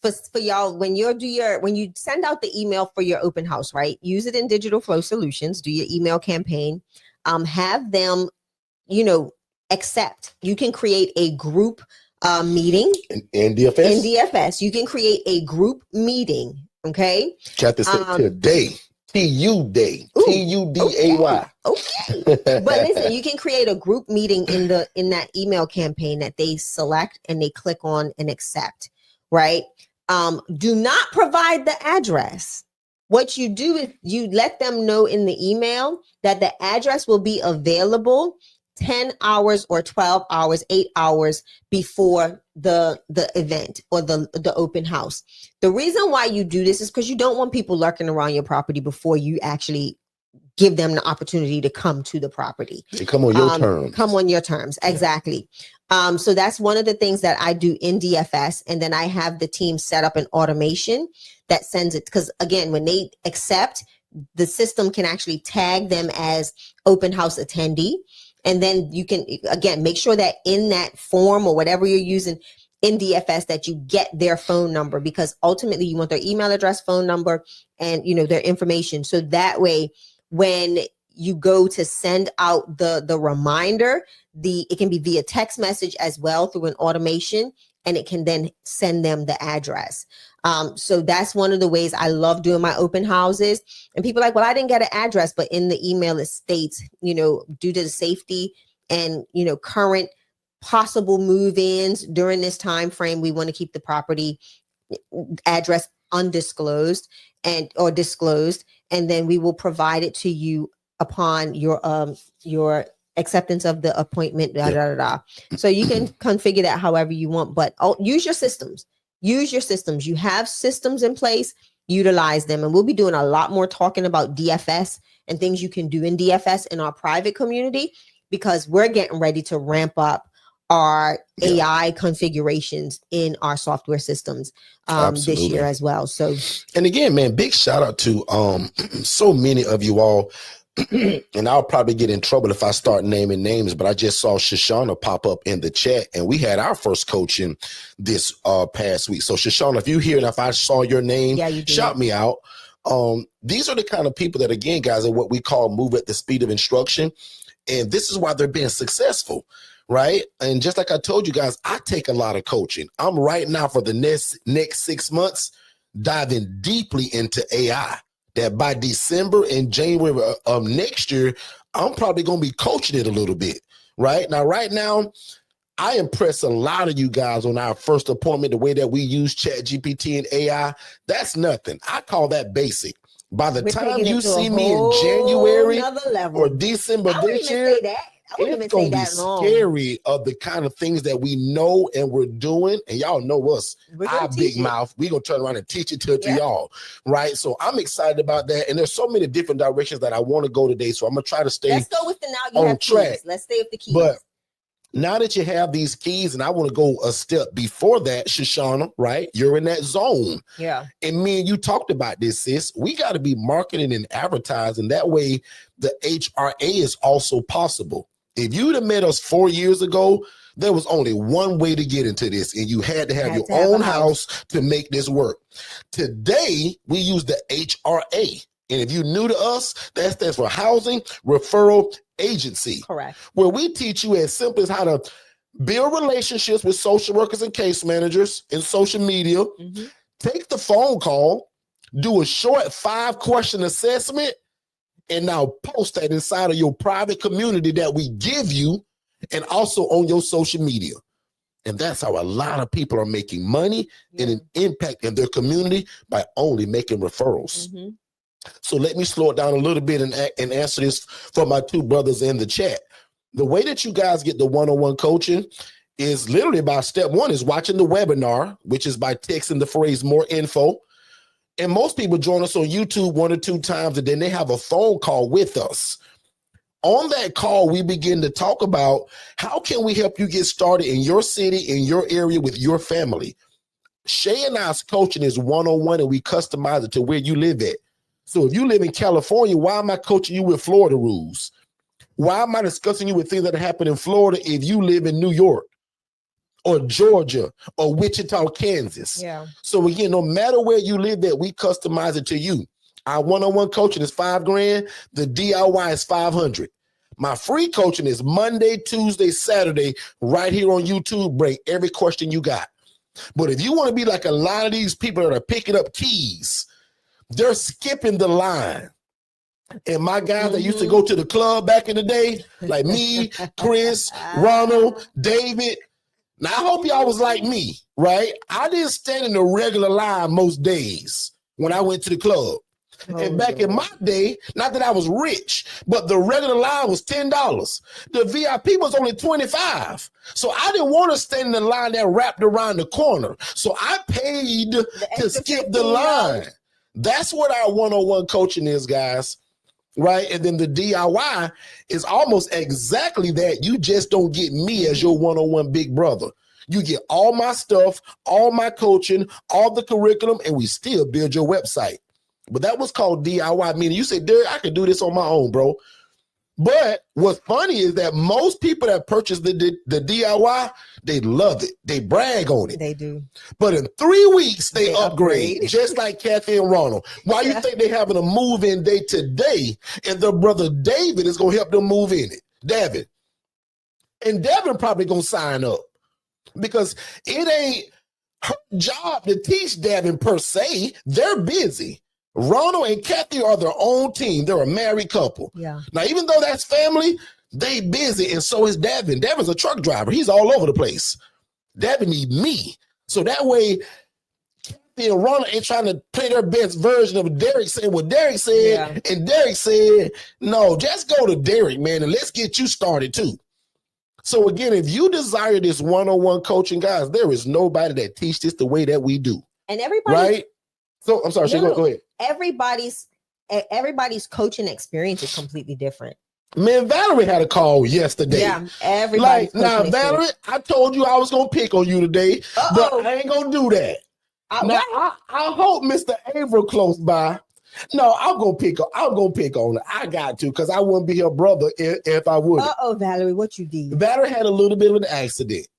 for y'all, when you send out the email for your open house, right? Use it in Digital Flow Solutions. Do your email campaign. Have them, accept. You can create a group meeting in DFS. In DFS, you can create a group meeting. Okay. Kathy said today. T-U-Day. T-U-D-A-Y. Okay. But listen, you can create a group meeting in that email campaign that they select and they click on and accept, right? Do not provide the address. What you do is you let them know in the email that the address will be available 10 hours or 12 hours, 8 hours before the event or the open house. The reason why you do this is because you don't want people lurking around your property before you actually give them the opportunity to come to the property. They come on your terms. Come on your terms. Exactly. So that's one of the things that I do in DFS. And then I have the team set up an automation that sends it. Because again, when they accept, the system can actually tag them as open house attendee. And then you can, again, make sure that in that form or whatever you're using in DFS that you get their phone number, because ultimately you want their email address, phone number, and their information. So that way, when you go to send out the reminder, it can be via text message as well through an automation, and it can then send them the address. So that's one of the ways I love doing my open houses. And people are like, well, I didn't get an address, but in the email it states, due to the safety and, current possible move-ins during this time frame, we want to keep the property address undisclosed or disclosed, and then we will provide it to you upon your acceptance of the appointment. So you can configure that however you want, but use your systems. Use your systems. You have systems in place, utilize them. And we'll be doing a lot more talking about DFS and things you can do in DFS in our private community, because we're getting ready to ramp up our AI configurations in our software systems this year as well. So, and again, man, big shout out to so many of you all. And I'll probably get in trouble if I start naming names, but I just saw Shoshana pop up in the chat, and we had our first coaching this past week. So Shoshana, if you hear and if I saw your name, shout me out. These are the kind of people that, again, guys, are what we call move at the speed of instruction. And this is why they're being successful, right? And just like I told you guys, I take a lot of coaching. I'm right now for the next 6 months diving deeply into AI. That by December and January of next year, I'm probably going to be coaching it a little bit, right? Now, I impress a lot of you guys on our first appointment, the way that we use ChatGPT and AI. That's nothing. I call that basic. By the time you see me in January or December this year, it's going to be scary of the kind of things that we know and we're doing. And y'all know us, our big mouth. We're going to turn around and teach it to y'all, right? So I'm excited about that. And there's so many different directions that I want to go today. So I'm going to try to stay Let's go with the now you have track. Keys. Let's stay with the keys. But now that you have these keys, and I want to go a step before that, Shoshana, right? You're in that zone. Yeah. And me and you talked about this, sis. We got to be marketing and advertising. That way the HRA is also possible. If you'd have met us 4 years ago, there was only one way to get into this, and you had to have your own house to make this work. Today, we use the HRA. And if you're new to us, that stands for Housing Referral Agency. Correct. Where we teach you as simple as how to build relationships with social workers and case managers in social media, take the phone call, do a short 5-question assessment, and now post that inside of your private community that we give you, and also on your social media. And that's how a lot of people are making money and an impact in their community by only making referrals. Mm-hmm. So let me slow it down a little bit and answer this for my two brothers in the chat. The way that you guys get the one-on-one coaching is literally by step one is watching the webinar, which is by texting the phrase more info. And most people join us on YouTube 1 or 2 times, and then they have a phone call with us. On that call, we begin to talk about how can we help you get started in your city, in your area with your family. Shay and I's coaching is one-on-one, and we customize it to where you live at. So if you live in California, why am I coaching you with Florida rules? Why am I discussing you with things that happen in Florida if you live in New York or Georgia or Wichita, Kansas? Yeah. So again, no matter where you live at, we customize it to you. Our one-on-one coaching is $5,000. The DIY is $500. My free coaching is Monday, Tuesday, Saturday, right here on YouTube. Bring every question you got. But if you want to be like a lot of these people that are picking up keys, they're skipping the line. And my guys that used to go to the club back in the day, like me, Chris, Ronald, David. Now, I hope y'all was like me, right? I didn't stand in the regular line most days when I went to the club. And back in my day, not that I was rich, but the regular line was $10. The VIP was only $25. So I didn't want to stand in the line that wrapped around the corner. So I paid to skip the line. That's what our one-on-one coaching is, guys. Right? And then the DIY is almost exactly that. You just don't get me as your one-on-one big brother. You get all my stuff, all my coaching, all the curriculum, and we still build your website. But that was called DIY, meaning you say, Derrick, I can do this on my own, bro. But what's funny is that most people that purchase the DIY, they love it. They brag on it. They do. But in 3 weeks, they upgrade, just like Kathy and Ronald. Why you think they having a move-in day today, and their brother David is going to help them move in it? Devin. And Devin probably going to sign up because it ain't her job to teach Devin per se. They're busy. Ronald and Kathy are their own team. They're a married couple. Yeah. Now, even though that's family, they busy, and so is Devin. Devin's a truck driver. He's all over the place. Devin need me. So that way, Kathy and Ronald ain't trying to play their best version of Derrick saying what Derrick said, and Derrick said, no, just go to Derrick, man, and let's get you started too. So again, if you desire this one-on-one coaching, guys, there is nobody that teach this the way that we do. And everybody, right? So I'm sorry, go ahead. Everybody's coaching experience is completely different. Man, Valerie had a call yesterday. Yeah, everybody. Now, Valerie, I told you I was gonna pick on you today, but I ain't gonna do that. I hope Mr. Averill close by. No, I'm gonna pick on her. I got to, because I wouldn't be her brother if I would. Valerie, what you did? Valerie had a little bit of an accident,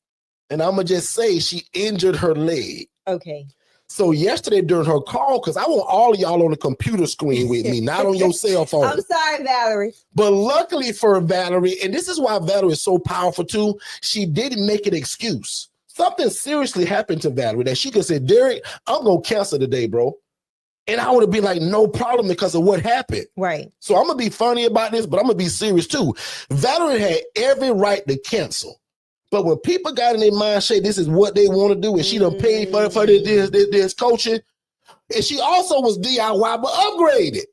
and I'm gonna just say she injured her leg. Okay. So yesterday during her call, because I want all of y'all on the computer screen with me, not on your cell phone. I'm sorry, Valerie. But luckily for Valerie, and this is why Valerie is so powerful too, she didn't make an excuse. Something seriously happened to Valerie that she could say, Derrick, I'm going to cancel today, bro. And I would have been like, no problem, because of what happened. Right. So I'm going to be funny about this, but I'm going to be serious too. Valerie had every right to cancel. But when people got in their mind, Shay, this is what they want to do, and she done paid for this coaching, and she also was DIY, but upgraded.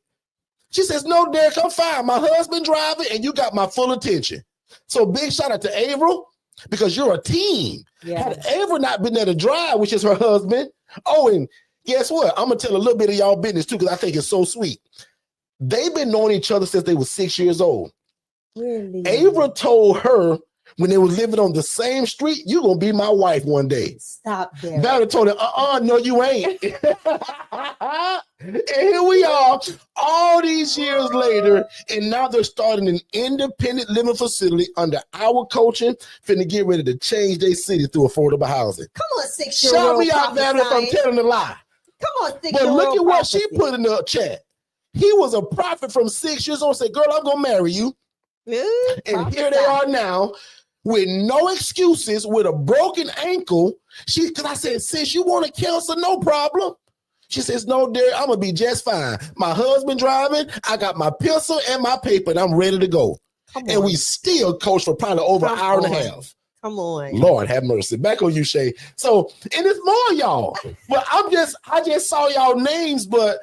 She says, no, Derrick, I'm fine. My husband driving, and you got my full attention. So big shout out to Averill, because you're a team. Yeah. Had Averill not been there to drive, which is her husband. Oh, and guess what? I'm going to tell a little bit of y'all business too, because I think it's so sweet. They've been knowing each other since they were 6 years old. Really? Averill told her, when they was living on the same street, you gonna be my wife one day. Stop there. Valerie told her, no, you ain't. And here we are, all these years later, and now they're starting an independent living facility under our coaching, finna get ready to change their city through affordable housing. Come on, 6-year-old. Shout me out, Valerie, if I'm telling a lie. Come on, 6-year-old. But look at what she put in the chat. He was a prophet from 6 years old, said, girl, I'm gonna marry you. And here they are now, with no excuses, with a broken ankle. Because I said, sis, you want to cancel? No problem. She says, no, Derrick, I'm going to be just fine. My husband driving, I got my pencil and my paper, and I'm ready to go. And we still coach for probably over an hour and a half. Come on. Lord have mercy. Back on you, Shay. So, and it's more, y'all. But I just saw y'all names, but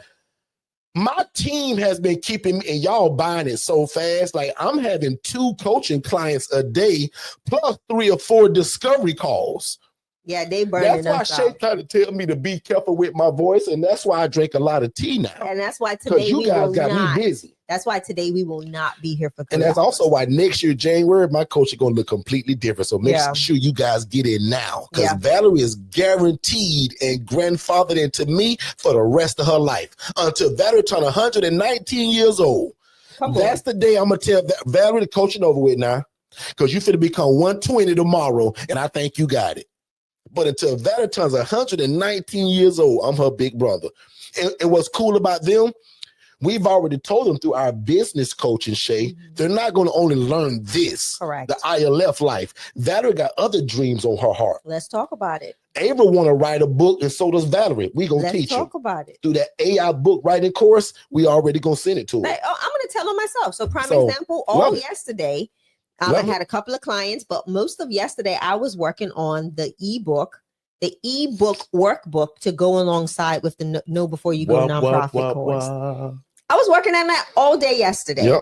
my team has been keeping me, and y'all buying it so fast. Like, I'm having 2 coaching clients a day, plus 3 or 4 discovery calls. Yeah, they burning. That's why Shay tried to tell me to be careful with my voice, and that's why I drink a lot of tea now. And that's why today you guys got me busy. That's why today we will not be here for 3 And that's hours. also why next year, January, my coach is going to look completely different. So make sure you guys get in now, because Valerie is guaranteed and grandfathered into me for the rest of her life until Valerie turns 119 years old. That's the day I'm going to tell Valerie the coaching over with now, because you finna become 120 tomorrow, and I think you got it. But until Valerie turns 119 years old, I'm her big brother. And what's cool about them, we've already told them through our business coaching, Shay, they're not going to only learn this, the ILF life. Valerie got other dreams on her heart. Let's talk about it. Ava want to write a book, and so does Valerie. We going to teach her. Let's talk about it. Through that AI book writing course, we already going to send it to her. I'm going to tell her myself. So prime example, all yesterday, I had a couple of clients, but most of yesterday I was working on the ebook workbook to go alongside with the Know Before You Go nonprofit course. I was working on that all day yesterday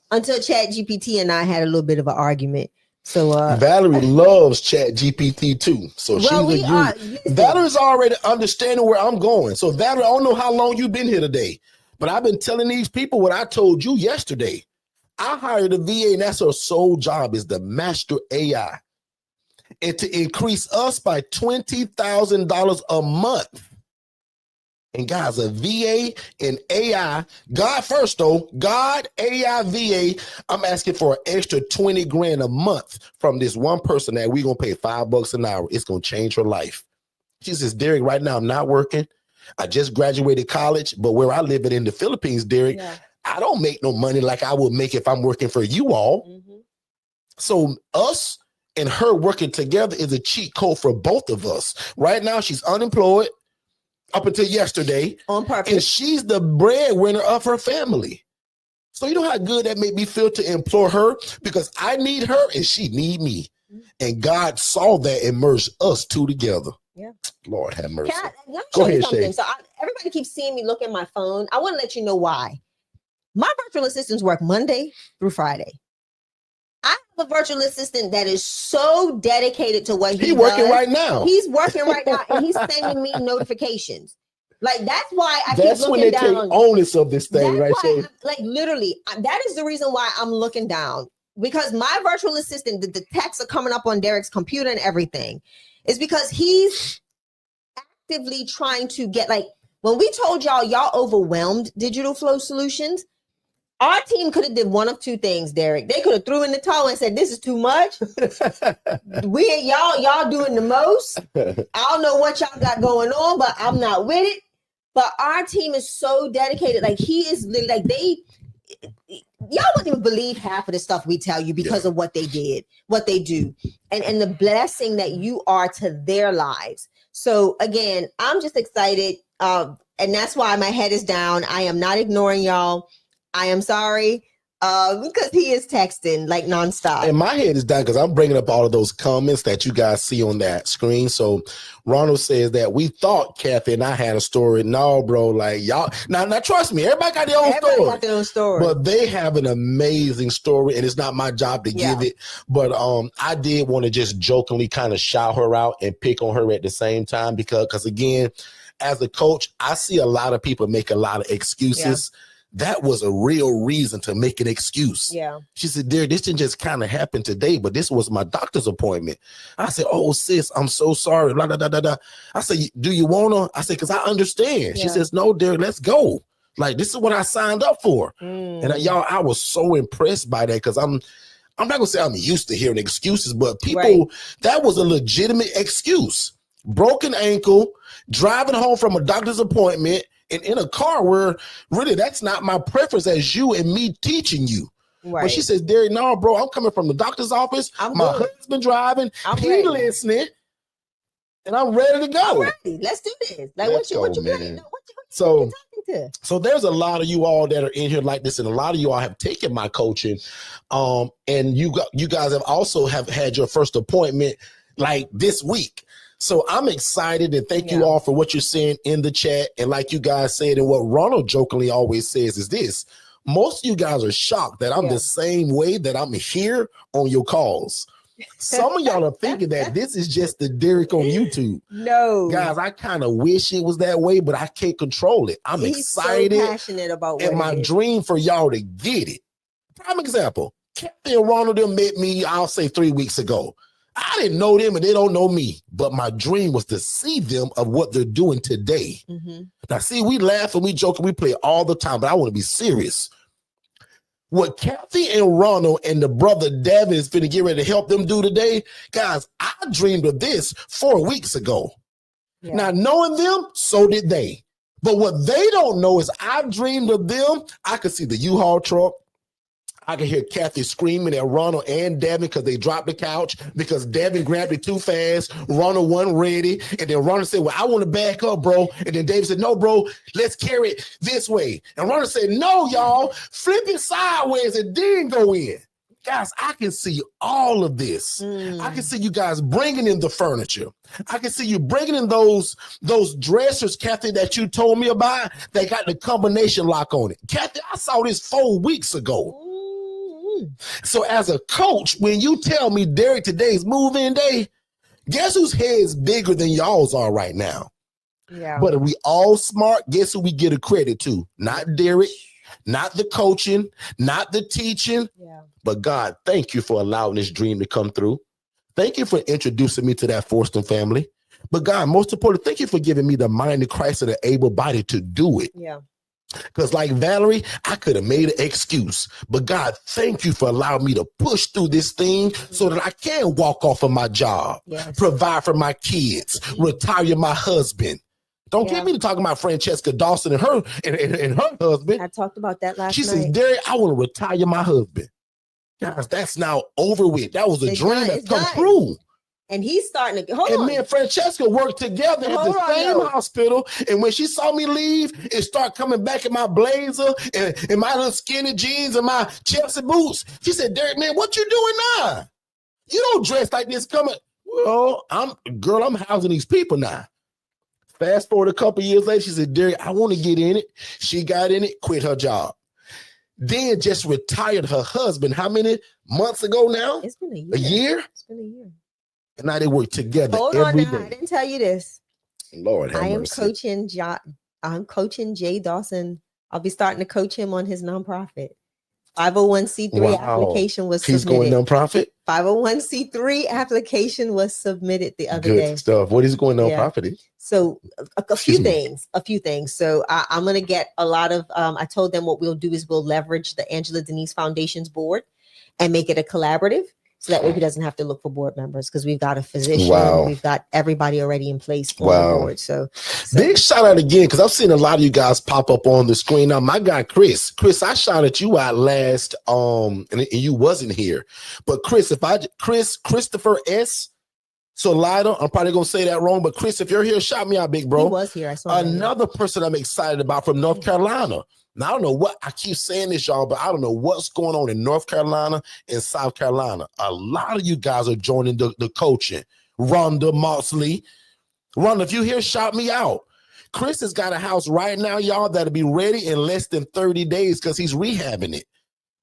until ChatGPT and I had a little bit of an argument. So Valerie loves ChatGPT too. So Valerie's already understanding where I'm going. So Valerie, I don't know how long you've been here today, but I've been telling these people what I told you yesterday. I hired a VA, and that's her sole job, is to master AI and to increase us by $20,000 a month. And guys, a VA and AI, God first though, God, AI, VA, I'm asking for an extra 20 grand a month from this one person that we're going to pay $5 an hour. It's going to change her life. She says, Derrick, right now I'm not working. I just graduated college, but where I live in the Philippines, Derrick, I don't make no money like I would make if I'm working for you all. So us and her working together is a cheat code for both of us. Right now, she's unemployed up until yesterday. On purpose. And she's the breadwinner of her family. So you know how good that made me feel to employ her? Because I need her and she need me. And God saw that and merged us two together. Yeah. Lord have mercy. Go ahead, Shay. So everybody keeps seeing me look at my phone. I want to let you know why. My virtual assistants work Monday through Friday. I have a virtual assistant that is so dedicated to what he's working right now. He's working right now, and he's sending me notifications. Like, that's why I keep looking down. That's when they take onus of this thing, right? So, like, literally, that is the reason why I'm looking down. Because my virtual assistant, the texts are coming up on Derrick's computer and everything. It's because he's actively trying to get, like, when we told y'all overwhelmed Digital Flow Solutions, our team could have did one of two things, Derrick. They could have threw in the towel and said, "This is too much. Y'all doing the most. I don't know what y'all got going on, but I'm not with it." But our team is so dedicated. Like, he is like, y'all wouldn't even believe half of the stuff we tell you because of what they did, what they do, and the blessing that you are to their lives. So again, I'm just excited. And that's why my head is down. I am not ignoring y'all. I am sorry, because he is texting like nonstop. And my head is down because I'm bringing up all of those comments that you guys see on that screen. So Ronald says that we thought Kathy and I had a story. No, bro, like y'all. Now trust me, everybody got their own story. Everybody got their own story. But they have an amazing story, and it's not my job to give it. But I did want to just jokingly kind of shout her out and pick on her at the same time because again, as a coach, I see a lot of people make a lot of excuses. That was a real reason to make an excuse. Yeah. She said, Derrick, this didn't just kind of happen today, but this was my doctor's appointment. I said, oh, sis, I'm so sorry. Blah, blah, blah, blah, blah. I said, do you want to? I said, because I understand. She says, no, Derrick, let's go. Like, this is what I signed up for. And y'all, I was so impressed by that because I'm not going to say I'm used to hearing excuses, but people, that was a legitimate excuse. Broken ankle, driving home from a doctor's appointment, and in a car where really that's not my preference as you and me teaching you. Right. But she says, Derrick, no, bro, I'm coming from the doctor's office. My husband driving, he listening, and I'm ready to go. I'm ready. Let's do this. Like, what you planning? So So there's a lot of you all that are in here like this, and a lot of you all have taken my coaching. And you guys have also have had your first appointment like this week. So I'm excited, and thank you all for what you're saying in the chat. And like you guys said, and what Ronald jokingly always says is this: most of you guys are shocked that I'm the same way that I'm here on your calls. Some of y'all are thinking that this is just the Derrick on YouTube. No, guys, I kind of wish it was that way, but I can't control it. I'm excited, so passionate about what and my dream for y'all to get it. Prime example: Captain and Ronald them met me, I'll say 3 weeks ago. I didn't know them, and they don't know me. But my dream was to see them of what they're doing today. Now, see, we laugh and we joke and we play all the time, but I want to be serious. What Kathy and Ronald and the brother Devin is finna get ready to help them do today, guys, I dreamed of this 4 weeks ago. Now, knowing them, so did they. But what they don't know is I dreamed of them. I could see the U-Haul truck. I could hear Kathy screaming at Ronald and Devin because they dropped the couch because Devin grabbed it too fast. Ronald wasn't ready. And then Ronald said, well, I want to back up, bro. And then David said, no, bro, let's carry it this way. And Ronald said, no, y'all, flip it sideways and then go in. Guys, I can see all of this. I can see you guys bringing in the furniture. I can see you bringing in those dressers, Kathy, that you told me about. They got the combination lock on it. Kathy, I saw this 4 weeks ago. So as a coach, when you tell me, Derrick, today's move-in day, guess whose head's bigger than y'all's are right now? But if we all smart, guess who we get a credit to? Not Derrick, not the coaching, not the teaching, but God, thank you for allowing this dream to come through. Thank you for introducing me to that Forston family. But God, most importantly, thank you for giving me the mind of Christ and the able body to do it. Because like Valerie, I could have made an excuse. But God, thank you for allowing me to push through this thing so that I can walk off of my job, provide for my kids, retire my husband. Don't get me to talking about Francesca Dawson and her husband. I talked about that last night. She says, Derrick, I want to retire my husband. Guys, that's now over with. That was a dream that's come true. And he's starting to and me and Francesca worked together at the same hospital. And when she saw me leave, it started coming back in my blazer and my little skinny jeans and my Chelsea boots. She said, Derrick, man, what you doing now? You don't dress like this coming. Well, I'm housing these people now. Fast forward a couple years later, she said, Derrick, I want to get in it. She got in it, quit her job. Then just retired her husband. How many months ago now? It's been a year. A year? It's been a year. And now they work together Hold every on now. day. I didn't tell you this. Lord have mercy. I'm coaching Jay Dawson. I'll be starting to coach him on his nonprofit. 501c3 application was submitted. He's going nonprofit? 501c3 application was submitted the other day. Good stuff. What is going nonprofit? So a few things. So I'm going to get a lot of, I told them what we'll do is we'll leverage the Angela Denise Foundation's board and make it a collaborative. So that way he doesn't have to look for board members because we've got a physician, we've got everybody already in place on the board. So big shout out again, because I've seen a lot of you guys pop up on the screen. Now, my guy Chris, I shouted you out last, and you wasn't here. But Christopher S. Solida, I'm probably gonna say that wrong, but Chris, if you're here, shout me out, big bro. He was here. I saw another person I'm excited about from North Carolina. Now, I don't know what, I keep saying this, y'all, but I don't know what's going on in North Carolina and South Carolina. A lot of you guys are joining the coaching. Rhonda Moxley. Rhonda, if you here, shout me out. Chris has got a house right now, y'all, that'll be ready in less than 30 days because he's rehabbing it.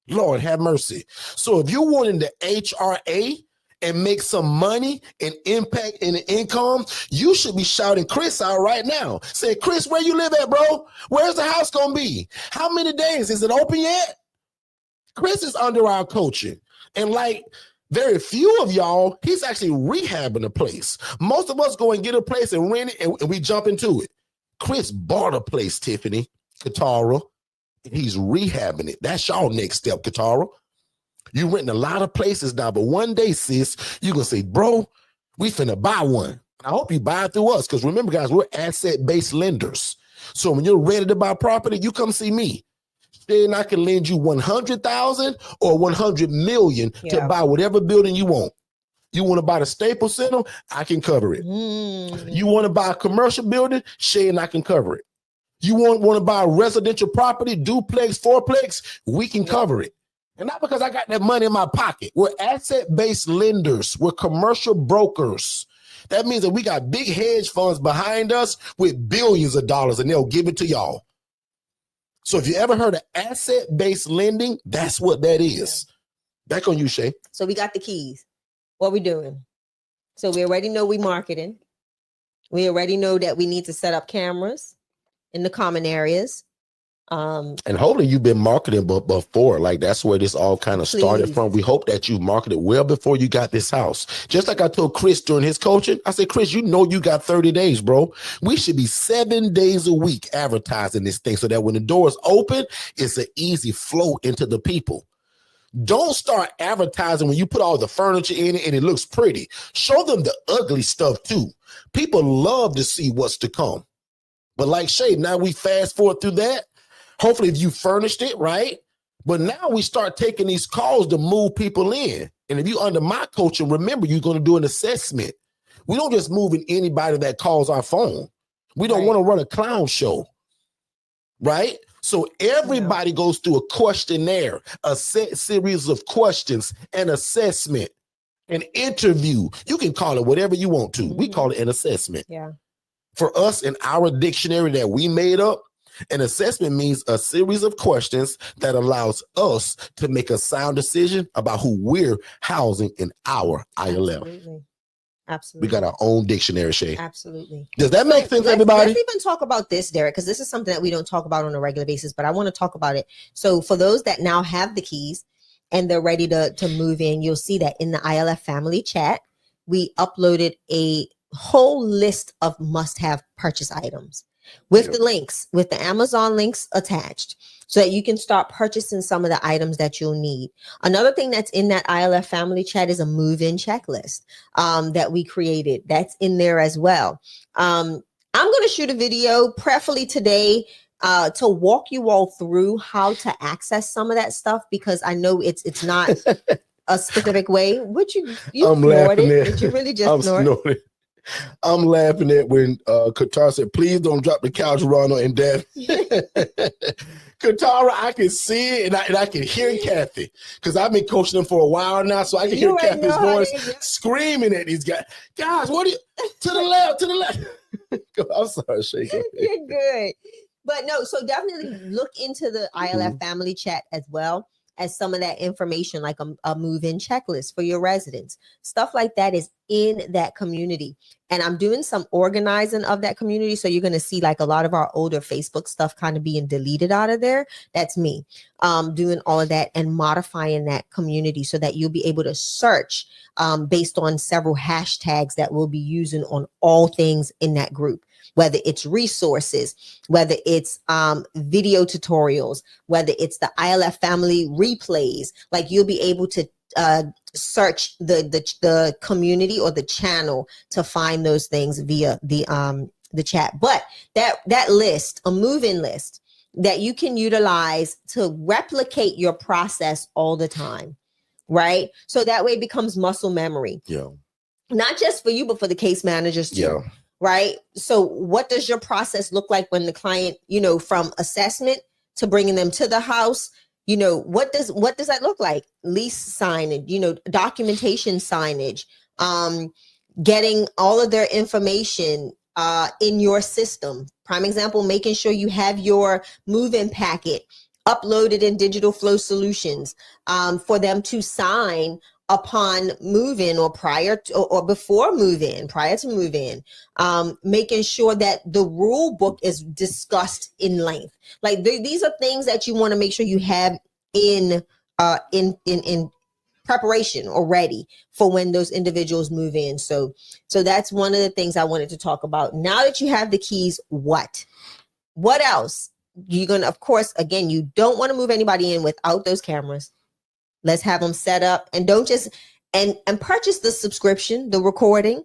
Lord have mercy. So if you're wanting the HRA and make some money and impact in the income, you should be shouting Chris out right now. Say, Chris, where you live at, bro? Where's the house gonna be? How many days? Is it open yet? Chris is under our coaching. And like very few of y'all, he's actually rehabbing a place. Most of us go and get a place and rent it and we jump into it. Chris bought a place, Tiffany, Katara, and he's rehabbing it. That's y'all next step, Katara. You renting a lot of places now, but one day, sis, you're going to say, bro, we finna buy one. I hope you buy it through us, because remember, guys, we're asset-based lenders. So when you're ready to buy property, you come see me. Then I can lend you $100,000 or $100 million to buy whatever building you want. You want to buy the Staples Center? I can cover it. You want to buy a commercial building? Shay and I can cover it. You want to buy a residential property, duplex, fourplex, we can cover it. And not because I got that money in my pocket. We're asset-based lenders. We're commercial brokers. That means that we got big hedge funds behind us with billions of dollars, and they'll give it to y'all. So if you ever heard of asset-based lending, that's what that is. Back on you, Shay. So we got the keys. What we doing? So we already know we marketing. We already know that we need to set up cameras in the common areas. And hopefully you've been marketing before. Like, that's where this all kind of started from. We hope that you marketed well before you got this house. Just like I told Chris during his coaching, I said, Chris, you know you got 30 days, bro. We should be 7 days a week advertising this thing so that when the doors open, it's an easy flow into the people. Don't start advertising when you put all the furniture in it and it looks pretty. Show them the ugly stuff too. People love to see what's to come. But like Shay, now we fast forward through that. Hopefully if you furnished it, right? But now we start taking these calls to move people in. And if you under my coaching, remember, you're going to do an assessment. We don't just move in anybody that calls our phone. We don't want to run a clown show, right? So everybody goes through a questionnaire, a set series of questions, an assessment, an interview. You can call it whatever you want to. We call it an assessment. Yeah. For us, in our dictionary that we made up, an assessment means a series of questions that allows us to make a sound decision about who we're housing in our ILF. Absolutely. We got our own dictionary, Shay. Absolutely. Does that make sense, everybody? Let's even talk about this, Derrick, because this is something that we don't talk about on a regular basis, but I want to talk about it. So for those that now have the keys and they're ready to move in, you'll see that in the ILF family chat, we uploaded a whole list of must-have purchase items with the links, with the Amazon links attached, so that you can start purchasing some of the items that you'll need. Another thing that's in that ILF family chat is a move-in checklist that we created. That's in there as well. I'm going to shoot a video, preferably today, to walk you all through how to access some of that stuff, because I know it's not a specific way. Would you I'm laughing at. Did you really just snort? I'm laughing at when Katara said, please don't drop the couch, Ronald and Dad. Katara, I can see it and I can hear Kathy, because I've been coaching them for a while now, so I can hear Kathy's voice screaming at these guys. Guys, what are you? To the left, to the left. I'm sorry, Shay. You're good. But no, so definitely look into the ILF family chat as well as some of that information, like a move-in checklist for your residents. Stuff like that is in that community. And I'm doing some organizing of that community. So you're going to see like a lot of our older Facebook stuff kind of being deleted out of there. That's me doing all of that and modifying that community so that you'll be able to search based on several hashtags that we'll be using on all things in that group. Whether it's resources, whether it's video tutorials, whether it's the ILF family replays, like you'll be able to search the community or the channel to find those things via the chat. But that list, a move-in list that you can utilize to replicate your process all the time, right? So that way it becomes muscle memory. Yeah. Not just for you, but for the case managers too. Yeah. Right. So what does your process look like when the client, from assessment to bringing them to the house, what does that look like? Lease signage, documentation signage, getting all of their information in your system. Prime example, making sure you have your move-in packet uploaded in Digital Flow Solutions for them to sign upon move-in or prior to, or before move-in, prior to move-in, making sure that the rule book is discussed in length. Like these are things that you want to make sure you have in preparation or ready for when those individuals move in. So that's one of the things I wanted to talk about. Now that you have the keys, what else? You're going to, of course, again, you don't want to move anybody in without those cameras. Let's have them set up, and don't just and purchase the subscription, the recording.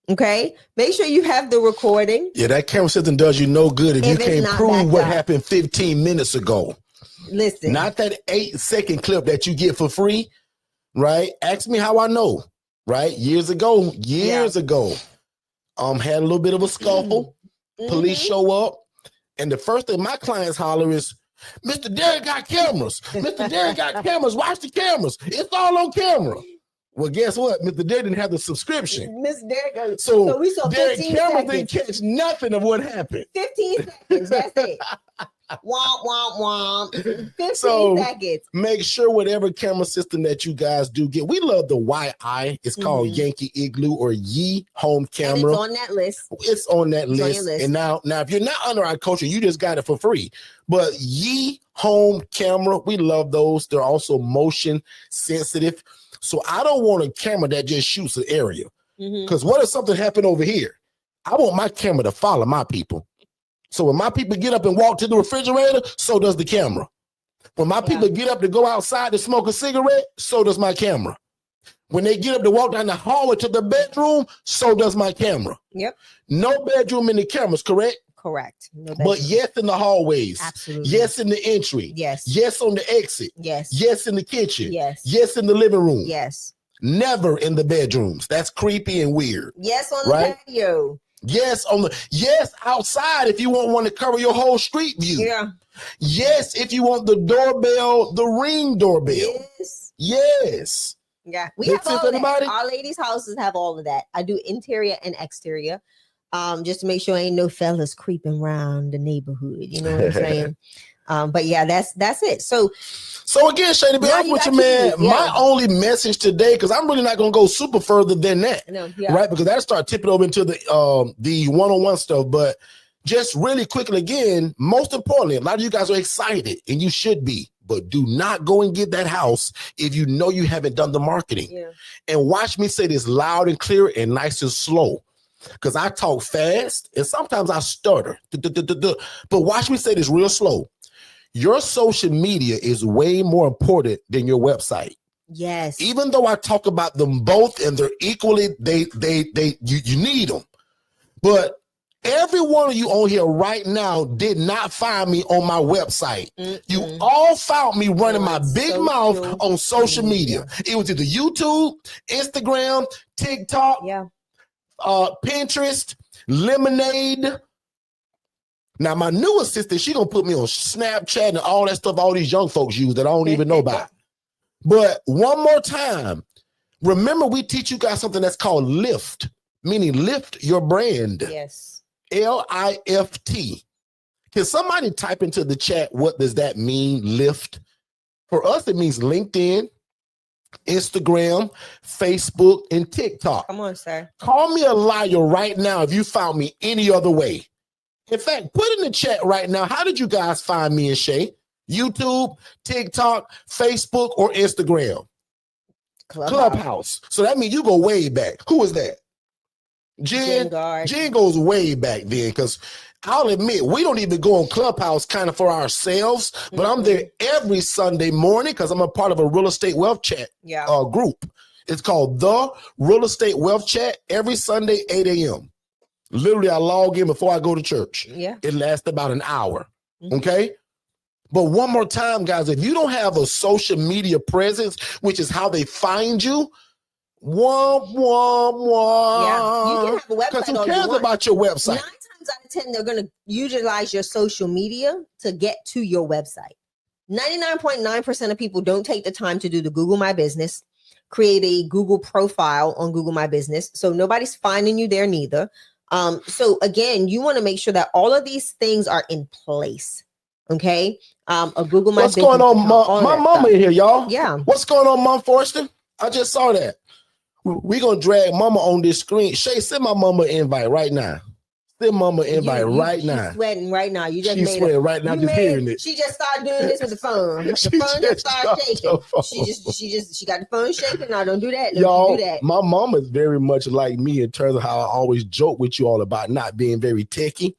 Okay, make sure you have the recording. Yeah, that camera system does you no good if you can't prove what happened 15 minutes ago. Listen, not that 8-second clip that you get for free, right? Ask me how I know, right? Years ago, had a little bit of a scuffle. Police show up. And the first thing my clients holler is, Mr. Derrick got cameras. Mr. Derrick got cameras. Watch the cameras. It's all on camera. Well, guess what? Mr. Derrick didn't have the subscription. Mr. Derrick. So we saw Derrick 15 cameras seconds. didn't catch nothing of what happened. 15 seconds. That's it. Womp, womp, womp. 15 So seconds. make sure whatever camera system that you guys do get, we love the YI. It's called Yankee Igloo or Yi home camera. And it's on that list. It's on that It's on list. your list. And now, if you're not under our culture, you just got it for free. But Yi home camera, we love those. They're also motion sensitive. So I don't want a camera that just shoots an area. Because what if something happened over here? I want my camera to follow my people. So when my people get up and walk to the refrigerator, so does the camera. When my people get up to go outside to smoke a cigarette, so does my camera. When they get up to walk down the hallway to the bedroom, so does my camera. Yep. No bedroom in the cameras, correct? Correct. No But yes in the hallways. Absolutely. Yes in the entry. Yes. Yes on the exit. Yes. Yes in the kitchen. Yes. Yes in the living room. Yes. Never in the bedrooms. That's creepy and weird. Yes on the patio. Yes outside if you want one to cover your whole street view. Yeah. Yes, if you want the doorbell, the Ring doorbell. Yes. Yes. Yeah. We Makes have all sense, of that. everybody? Our ladies' houses have all of that. I do interior and exterior. Just to make sure ain't no fellas creeping around the neighborhood. You know what I'm saying? But yeah, that's it. So again, Shay, to be honest with you, man, my only message today, because I'm really not gonna go super further than that, right? Because that'll start tipping over into the one-on-one stuff. But just really quickly, again, most importantly, a lot of you guys are excited, and you should be. But do not go and get that house if you know you haven't done the marketing. Yeah. And watch me say this loud and clear and nice and slow. Because I talk fast and sometimes I stutter. But watch me say this real slow. Your social media is way more important than your website. Yes. Even though I talk about them both and they're equally, you need them. But every one of you on here right now did not find me on my website. You all found me running my big mouth on social media. It was either YouTube, Instagram, TikTok, Pinterest, Lemonade. Now, my new assistant, she gonna put me on Snapchat and all that stuff all these young folks use that I don't even know about. But one more time, remember we teach you guys something that's called lift, meaning lift your brand. Yes. L-I-F-T. Can somebody type into the chat, what does that mean, lift? For us, it means LinkedIn, Instagram, Facebook, and TikTok. Come on, sir. Call me a liar right now if you found me any other way. In fact, put in the chat right now, how did you guys find me and Shay? YouTube, TikTok, Facebook, or Instagram? Clubhouse. So that means you go way back. Who is that? Jen goes way back then, because I'll admit, we don't even go on Clubhouse kind of for ourselves, but I'm there every Sunday morning because I'm a part of a real estate wealth chat group. It's called the Real Estate Wealth Chat every Sunday, 8 a.m. Literally, I log in before I go to church. Yeah. It lasts about an hour. Okay. But one more time, guys, if you don't have a social media presence, which is how they find you, womp, womp, womp. Yeah, you can have a website. Because who cares about your website? 9 times out of 10, they're going to utilize your social media to get to your website. 99.9% of people don't take the time to do the Google My Business, create a Google profile on Google My Business. So nobody's finding you there neither. So again, you want to make sure that all of these things are in place. Okay. A Google My What's Business. going on? My mama in here, y'all. Yeah. What's going on, Mom Forster? I just saw that. We're going to drag mama on this screen. Shay, send my mama an invite right now. Send mama an invite right now. She's sweating right now. You just She's sweating right now, just hearing it. She just started doing this with the phone. The phone just started shaking. She got the phone shaking. No, don't do that. Y'all, do that. My mama is very much like me in terms of how I always joke with you all about not being very techie.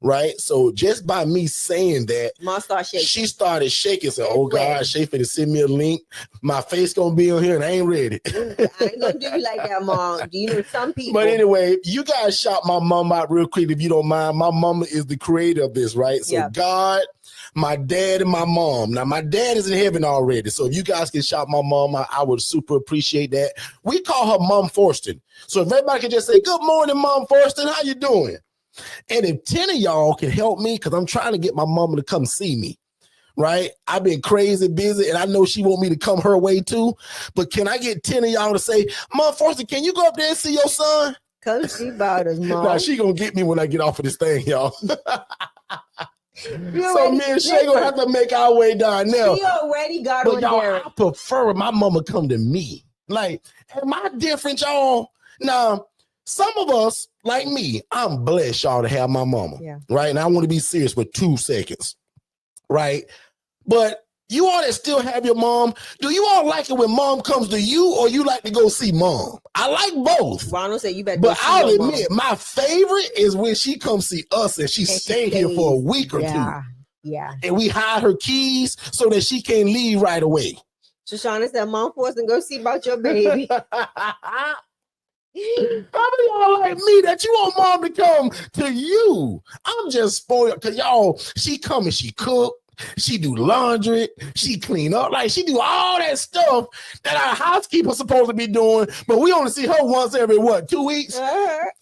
Right. So just by me saying that, Mom started shaking. She started shaking. So, oh God, Shay finna send me a link. My face gonna be on here and I ain't ready. I ain't gonna do you like that, Mom. Do you know some people? But anyway, you guys shout my mom out real quick if you don't mind. My mama is the creator of this, right? So God, my dad, and my mom. Now, my dad is in heaven already. So if you guys can shout my mom out, I would super appreciate that. We call her Mom Forston. So if everybody can just say, good morning, Mom Forston, how you doing? And if 10 of y'all can help me, because I'm trying to get my mama to come see me, right? I've been crazy busy, and I know she want me to come her way too. But can I get 10 of y'all to say, Mom Forster, can you go up there and see your son? Come see about us, Mom. Now she gonna get me when I get off of this thing, y'all. So already, me and Shay gonna have to make our way down there. She already got but on y'all, there. I prefer my mama come to me. Like, am I different, y'all? Now, some of us, like me, I'm blessed, y'all, to have my mama. Yeah. Right? And I want to be serious for 2 seconds. Right? But you all that still have your mom, do you all like it when mom comes to you, or you like to go see mom? I like both. Ronald said you better. But I'll admit, my favorite is when she comes see us and she stay here for a week or two. Yeah. And we hide her keys so that she can't leave right away. Shoshana said, Mom Forster, go see about your baby. How many y'all like me that you want mom to come to you? I'm just spoiled because y'all, she come and she cook. She do laundry, she clean up, like she do all that stuff that our housekeeper's supposed to be doing, but we only see her once every, 2 weeks?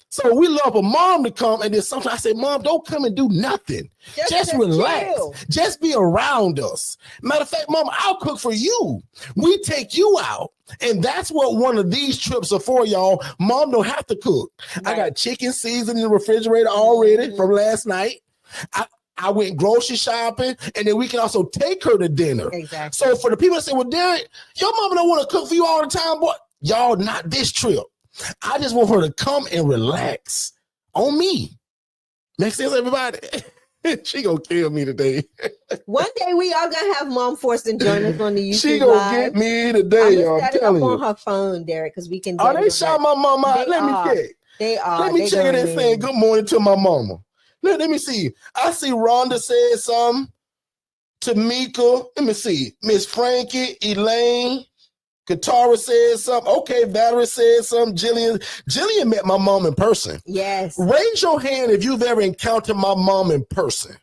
So we love a mom to come, and then sometimes I say, Mom, don't come and do nothing. Just relax. Chill. Just be around us. Matter of fact, Mom, I'll cook for you. We take you out. And that's what one of these trips are for, y'all. Mom don't have to cook. Right. I got chicken seasoned in the refrigerator already from last night. I went grocery shopping, and then we can also take her to dinner. Exactly. So for the people that say, well, Derrick, your mama don't want to cook for you all the time, boy. Y'all, not this trip. I just want her to come and relax on me. Make sense, everybody? She gonna kill me today. One day we are gonna have Mom Forster join us on the YouTube She gonna get me today, y'all. I'm telling you. On her phone, Derrick, because we can. Oh, they shout my mama out. Let me check. They are. Let me check it and saying good morning to my mama. Let me see. I see Rhonda said something. Tamika. Let me see. Miss Frankie, Elaine, Katara said something. Okay, Valerie said something. Jillian met my mom in person. Yes. Raise your hand if you've ever encountered my mom in person.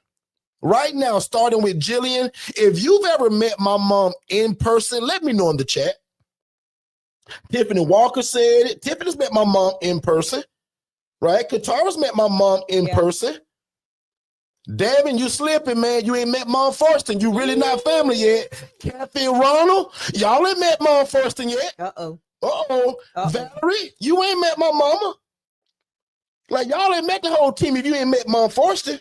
Right now, starting with Jillian, if you've ever met my mom in person, let me know in the chat. Tiffany Walker said it. Tiffany's met my mom in person. Right? Katara's met my mom in person. Devin, you slipping, man. You ain't met Mom Forster. You really not family yet. Kathy and Ronald, y'all ain't met Mom Forster yet. Valerie, you ain't met my mama. Like, y'all ain't met the whole team if you ain't met Mom Forster.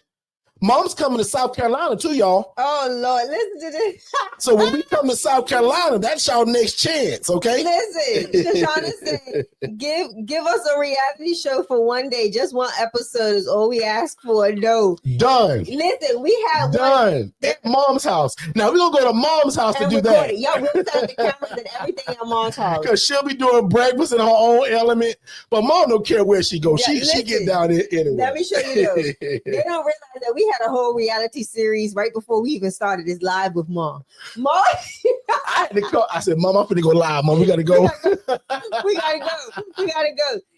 Mom's coming to South Carolina too, y'all. Oh, Lord, listen to this. So when we come to South Carolina, that's y'all next chance, okay? Listen, Shoshana said, give us a reality show for one day. Just one episode is all we ask for. No. Done. Listen, we have done at Mom's house. Now we're gonna go to Mom's house to do that. Y'all will set the cameras and everything at Mom's house. Because she'll be doing breakfast in her own element. But Mom don't care where she goes. She get down there anyway. Let me show you though. They don't realize that we had a whole reality series right before we even started this live with Mom. Mom, I had to call. I said, Mom, I'm finna go live. Mom, we gotta go. We gotta go.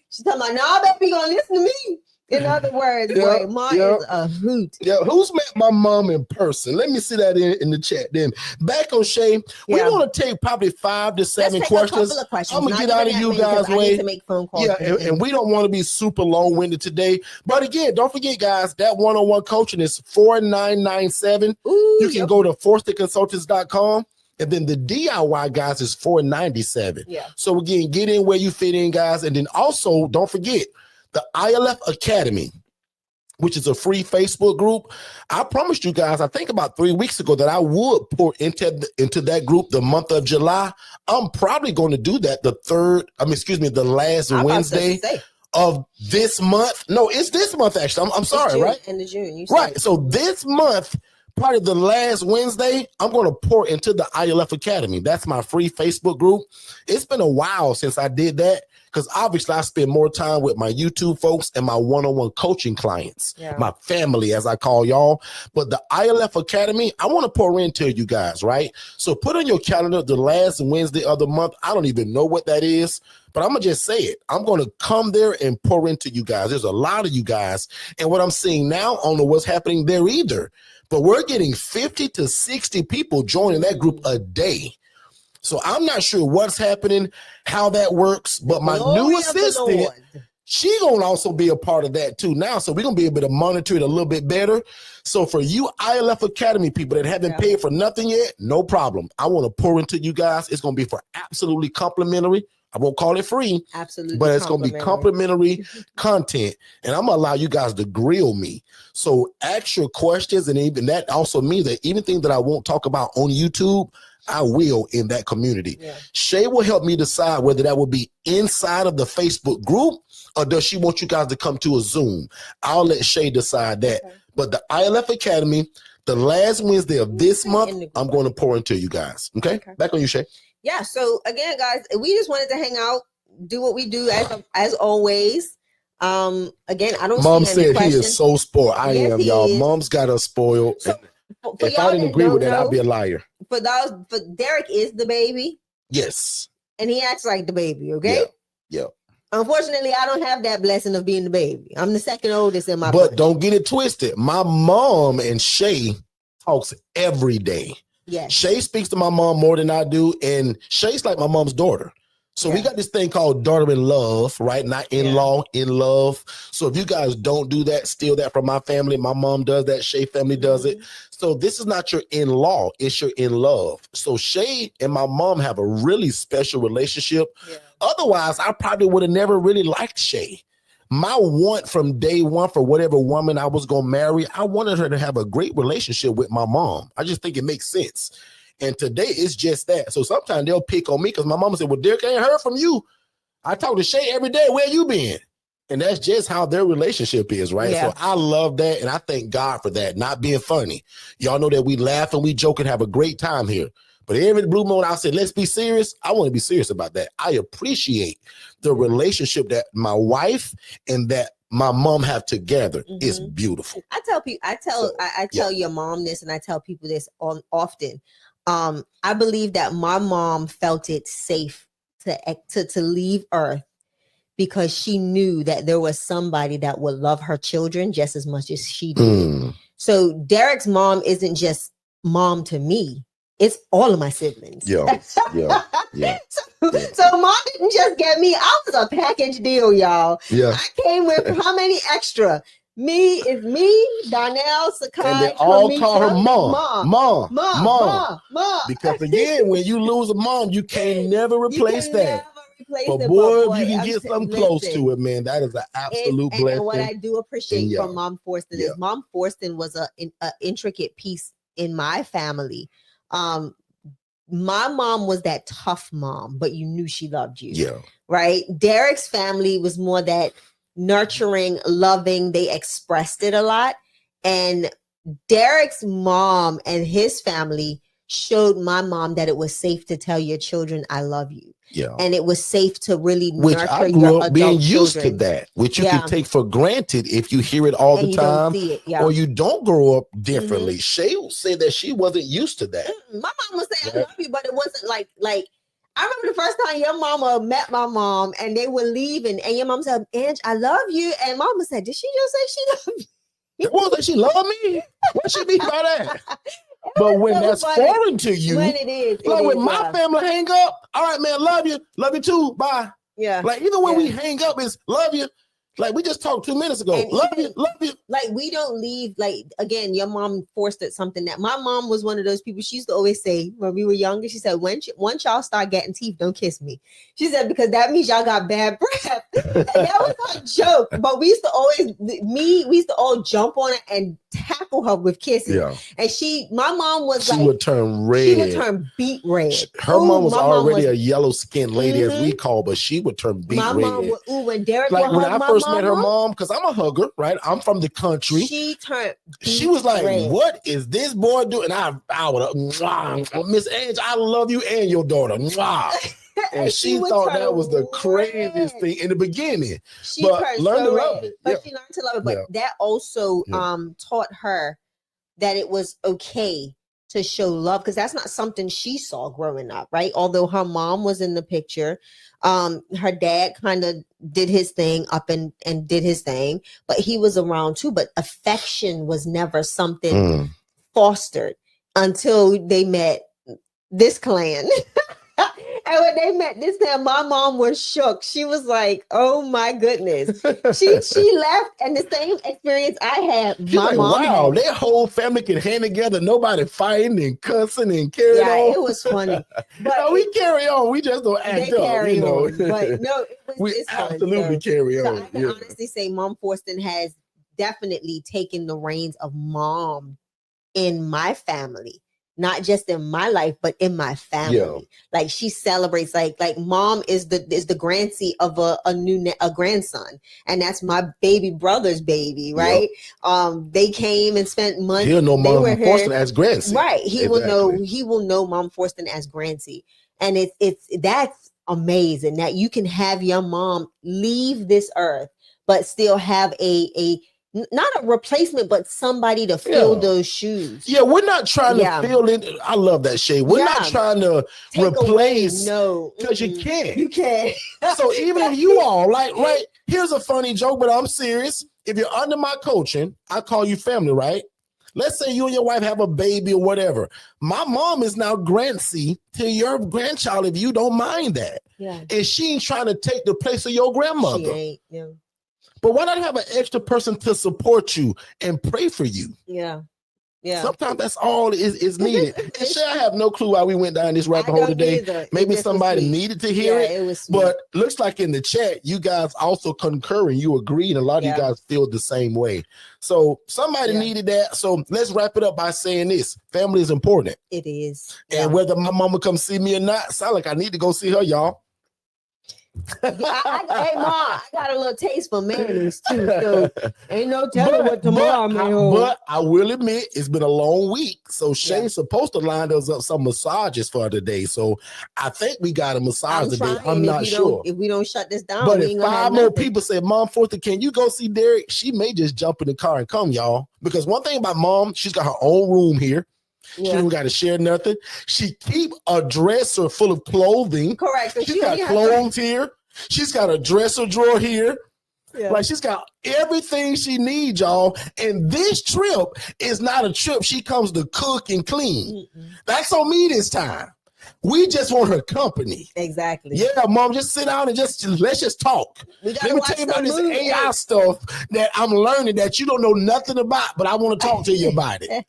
She's talking about, nah, baby, gonna listen to me. In other words, boy, Mom is a hoot. Yeah, who's met my mom in person? Let me see that in the chat. Then back on Shay, we want to take probably 5 to 7 questions. I'm gonna get out of you guys' way. I need to make phone calls. Yeah, and we don't want to be super long-winded today. But again, don't forget, guys, that one-on-one coaching is $4997. You can go to ForsterConsultants.com. And then the DIY, guys, is $497. Yeah. So again, get in where you fit in, guys. And then also, don't forget, the ILF Academy, which is a free Facebook group. I promised you guys, I think about 3 weeks ago, that I would pour into that group the month of July. I'm probably going to do that the last Wednesday of this month. No, it's this month, actually. I'm sorry, right? End of June. Right. So this month, probably the last Wednesday, I'm going to pour into the ILF Academy. That's my free Facebook group. It's been a while since I did that, because obviously I spend more time with my YouTube folks and my one-on-one coaching clients, my family, as I call y'all. But the ILF Academy, I want to pour into you guys, right? So put on your calendar the last Wednesday of the month. I don't even know what that is, but I'm going to just say it. I'm going to come there and pour into you guys. There's a lot of you guys. And what I'm seeing now, I don't know what's happening there either, but we're getting 50 to 60 people joining that group a day. So I'm not sure what's happening, how that works, but my new assistant, She gonna also be a part of that too now. So we're gonna be able to monitor it a little bit better. So for you ILF Academy people that haven't paid for nothing yet, no problem. I want to pour into you guys. It's gonna be for absolutely complimentary. I won't call it free, absolutely, but it's gonna be complimentary content, and I'm gonna allow you guys to grill me. So ask your questions, and even that also means that anything that I won't talk about on YouTube, I will in that community. Shay will help me decide whether that will be inside of the Facebook group or does she want you guys to come to a Zoom. I'll let Shay decide that. But the ILF Academy, the last Wednesday of this month, I'm going to pour into you guys. Okay? Back on you, Shay. Yeah. So again, guys, we just wanted to hang out, do what we do as always. Again, I don't. Mom see any said questions. He is so spoiled. I am, y'all. Is. Mom's got us spoiled. So, if I didn't agree with that, I'd be a liar. For Derrick is the baby. Yes. And he acts like the baby. Okay. Yeah. Unfortunately, I don't have that blessing of being the baby. I'm the second oldest in my. But don't get it twisted. My mom and Shay talks every day. Yes. Shay speaks to my mom more than I do, and Shay's like my mom's daughter. So we got this thing called daughter in love, right? Not in-law, in love. So if you guys don't do that, steal that from my family. My mom does that. Shay family does it. So this is not your in-law. It's your in-love. So Shay and my mom have a really special relationship. Otherwise, I probably would have never really liked Shay. My want from day one for whatever woman I was going to marry, I wanted her to have a great relationship with my mom. I just think it makes sense. And today it's just that. So sometimes they'll pick on me because my mama said, well, Derrick, I ain't heard from you. I talk to Shay every day. Where you been? And that's just how their relationship is, right? So I love that. And I thank God for that, not being funny. Y'all know that we laugh and we joke and have a great time here. But every blue moon, I said, let's be serious. I want to be serious about that. I appreciate the relationship that my wife and that my mom have together. Is beautiful. I tell people, I tell your mom this, and I tell people this often. I believe that my mom felt it safe to leave Earth because she knew that there was somebody that would love her children just as much as she did. So Derrick's mom isn't just mom to me. It's all of my siblings. So mom didn't just get me. I was a package deal, y'all. I came with how many extra? Me, Donnell, Sakai, and they all call her mom. Because again, when you lose a mom, you can never replace that. But boy, if you can get something close to it, man, that is an absolute blessing. And what I do appreciate from Mom Forston is Mom Forston was an intricate piece in my family. My mom was that tough mom, but you knew she loved you. Right? Derrick's family was more that nurturing, loving. They expressed it a lot. And Derrick's mom and his family showed my mom that it was safe to tell your children, I love you. And it was safe to really nurture I your grew up being adult used children. to that, which you can take for granted if you hear it all the time, or you don't grow up differently. Shay said that she wasn't used to that. My mom would say, I love you, but it wasn't like I remember the first time your mama met my mom and they were leaving, and your mom said, Ange, I love you. And mama said, did she just say she loved you? What, that she love me? What she mean by that? But when that's foreign to you, when it is, like when my family hang up, all right, man, love you too, bye. Like even when we hang up, it's love you. Like we just talked 2 minutes ago. And love you. Like we don't leave. Like again, your mom forced it something that my mom was one of those people. She used to always say when we were younger. She said, once y'all start getting teeth, don't kiss me. She said because that means y'all got bad breath. And that was her joke. But we used to all jump on it and tackle her with kisses. And my mom was she would turn red. She would turn beet red. Her mom was already a yellow skinned lady, as we call, but she would turn beet red. My mom would, when Derrick like when I first met her mom, because I'm a hugger, right? I'm from the country. She was like, red. What is this boy doing? And I would Miss Ange, I love you and your daughter. And she thought that was the craziest thing in the beginning. But learned to love it. But she learned to love it. But that also taught her that it was okay to show love, because that's not something she saw growing up, right? Although her mom was in the picture, her dad kind of did his thing up and did his thing, but he was around too. But affection was never something fostered until they met this clan. And when they met this time, my mom was shook. She was like, "Oh my goodness." She left, and the same experience I had. She's My like, mom wow, had. their whole family can hang together, nobody fighting and cussing and carrying on. It was funny. But no, we carry on. We just don't act up. carry You know, on. But no, it's absolutely fun. carry So on. I can honestly say, Mom Forston has definitely taken the reins of mom in my family. Not just in my life, but in my family. Yeah. Like she celebrates, like mom is the grandsee of a grandson, and that's my baby brother's baby, right? Yep. They came and spent months. He'll know Mom Forston as grandsee, right? He will know Mom Forston as grandsee, and that's amazing that you can have your mom leave this earth, but still have a not a replacement, but somebody to fill those shoes. Yeah, we're not trying to fill in. I love that, Shay. We're not trying to replace. No, because you can't. You can't. So even if you all right, here's a funny joke, but I'm serious. If you're under my coaching, I call you family, right? Let's say you and your wife have a baby or whatever. My mom is now grandsee to your grandchild if you don't mind that. Yeah. And she ain't trying to take the place of your grandmother. She ain't, yeah. But why not have an extra person to support you and pray for you? Yeah. Yeah. Sometimes that's all is needed. And Shay, I have no clue why we went down this rabbit hole today. Either. Maybe somebody needed to hear it. It was sweet. But looks like in the chat, you guys also concur and you agree, and a lot of you guys feel the same way. So somebody needed that. So let's wrap it up by saying this. Family is important. It is. And whether my mama come see me or not, sound like I need to go see her, y'all. Hey, Mom, I got a little taste for mayonnaise too. So ain't no telling what tomorrow may hold. But I will admit, it's been a long week. So Shay's supposed to line us up some massages for today. So I think we got a massage today. I'm not sure. If we don't shut this down, but if 5 more people say, Mom Forston, can you go see Derrick? She may just jump in the car and come, y'all. Because one thing about Mom, she's got her own room here. She don't got to share nothing. She keep a dresser full of clothing. Correct. She's got clothes here. She's got a dresser drawer here. Yeah. Like she's got everything she needs, y'all. And this trip is not a trip. She comes to cook and clean. That's on me this time. We just want her company. Exactly. Yeah, Mom, just sit down and let's just talk. Let me tell you about this AI stuff that I'm learning that you don't know nothing about, but I want to talk to you about it.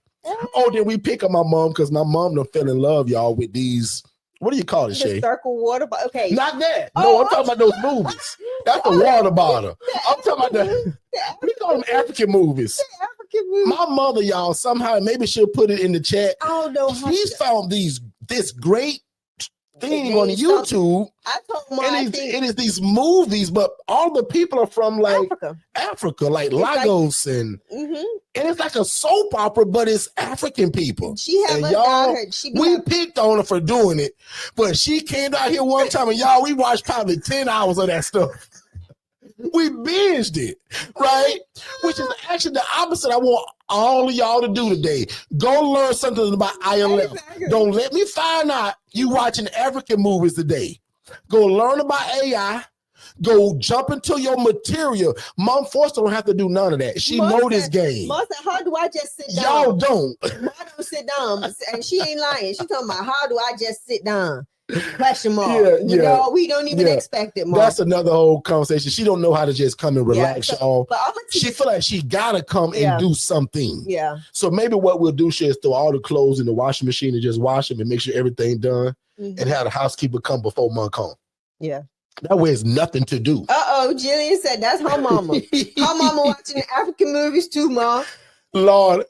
Oh, then we pick up my mom because my mom done fell in love, y'all, with these. What do you call it, Shay? Circle water bottle. Okay. Not that. No, I'm talking about those movies. That's the water bottle. I'm talking about we call them African movies. African movies. My mother, y'all, somehow, maybe she'll put it in the chat. I don't know. She's found this great thing on YouTube. I told Mom, it is these movies, but all the people are from like Africa, like Lagos, and it's like a soap opera, but it's African people. She haven't heard. We picked on her for doing it, but she came out here one time, and y'all, we watched probably 10 hours of that stuff. We binged it, right? Which is actually the opposite I want all of y'all to do today. Go learn something about ILF. Exactly. Don't let me find out you watching African movies today. Go learn about AI. Go jump into your material. Mom Forston don't have to do none of that. She know this game. Mom said, how do I just sit down? Y'all don't. I don't sit down. And she ain't lying. She talking about how do I just sit down? Question mark. You know, we don't even expect it, Mom. That's another whole conversation. She don't know how to just come and relax, y'all. She feel like she gotta come and do something. Yeah. So maybe what we'll do is throw all the clothes in the washing machine and just wash them and make sure everything done, and have the housekeeper come before Mom come. Yeah. That way it's nothing to do. Jillian said that's her mama. Her mama watching African movies too, Mom. Lord,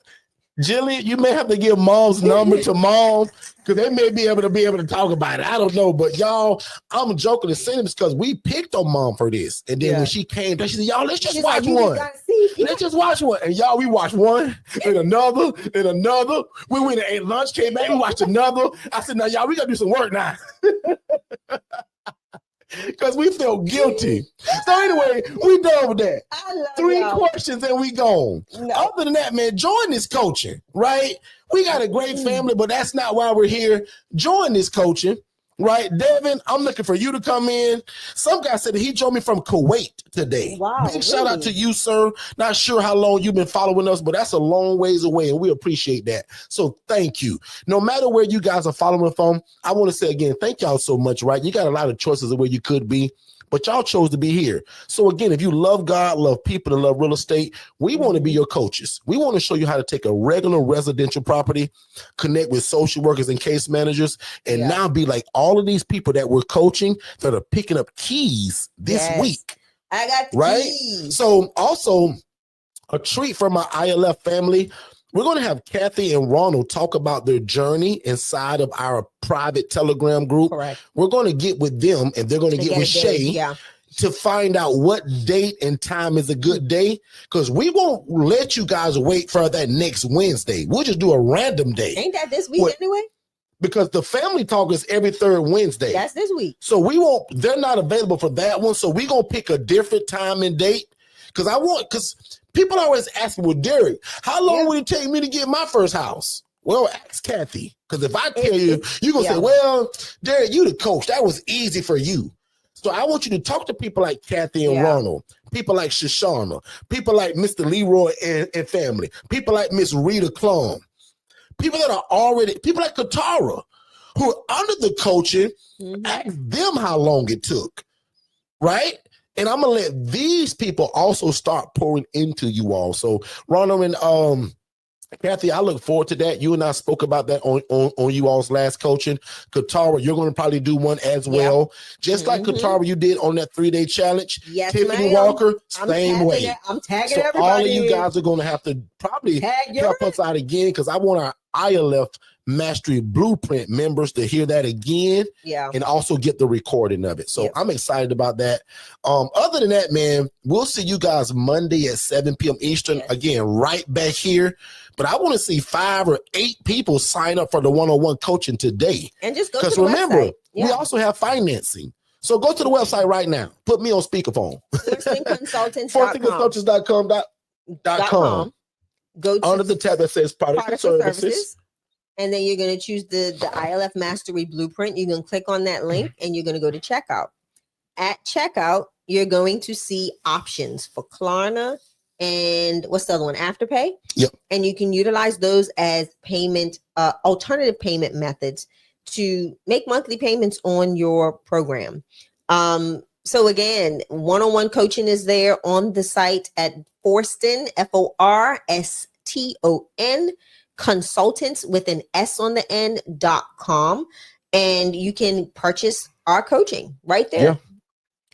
Jillian, you may have to give Mom's number to Mom because they may be able to talk about it. I don't know, but y'all, I'm joking and saying this because we picked on Mom for this, and then when she came, she said, "Y'all, let's just watch one. Let's just watch one." And y'all, we watched one and another and another. We went and ate lunch, came back, we watched another. I said, "Now, y'all, we gotta do some work now." Because we feel guilty. So anyway, we done with that. 3 questions and we gone. No. Other than that, man, join this coaching, right? We got a great family, but that's not why we're here. Join this coaching. Right, Devin, I'm looking for you to come in. Some guy said that he joined me from Kuwait today. Wow, Big shout out really? to you, sir. Not sure how long you've been following us, but that's a long ways away, and we appreciate that. So thank you. No matter where you guys are following from, I want to say again, thank y'all so much, right? You got a lot of choices of where you could be, but y'all chose to be here. So again, if you love God, love people, and love real estate, we want to be your coaches. We want to show you how to take a regular residential property, connect with social workers and case managers, and now be like all of these people that we're coaching that are picking up keys this week. I got the keys. So also a treat for my ILF family. We're going to have Kathy and Ronald talk about their journey inside of our private Telegram group. Correct. We're going to get with them, and they're going to get with Shay to find out what date and time is a good day, because we won't let you guys wait for that next Wednesday. We'll just do a random day. Ain't that this week anyway? Because the family talk is every third Wednesday. That's this week. So they're not available for that one. So we're going to pick a different time and date. Because people always ask me, well, Derrick, how long would it take me to get my first house? Well, ask Kathy. Because if I tell you, you're going to say, well, Derrick, you the coach. That was easy for you. So I want you to talk to people like Kathy and Ronald, people like Shoshana, people like Mr. Leroy and family, people like Miss Rita Klum, people that are already, people like Katara, who are under the coaching. Ask them how long it took, right? And I'm going to let these people also start pouring into you all. So Ronald and Kathy, I look forward to that. You and I spoke about that on you all's last coaching. Katara, you're going to probably do one as well. Just like Katara, you did on that 3-day challenge. Yes, Tiffany Walker, same way. I'm tagging so everybody. All of you guys are going to have to probably help us out again, because I want our ILF Mastery Blueprint members to hear that again and also get the recording of it. So I'm excited about that. Other than that, man, we'll see you guys Monday at 7 p.m. Eastern. Again, right back here. But I want to see 5 or 8 people sign up for the one-on-one coaching today. And just go to the remember, website. We also have financing. So go to the website right now. Put me on speakerphone. ForthingConsultants.com. Go to under the tab that says products and services. And then you're going to choose the ILF Mastery Blueprint. You're going to click on that link and you're going to go to checkout. At checkout, you're going to see options for Klarna and what's the other one? Afterpay. Yep. And you can utilize those as payment, alternative payment methods to make monthly payments on your program. So again, one-on-one coaching is there on the site at Forston, FORSTON, consultants with an S on the end.com. And you can purchase our coaching right there. Yeah,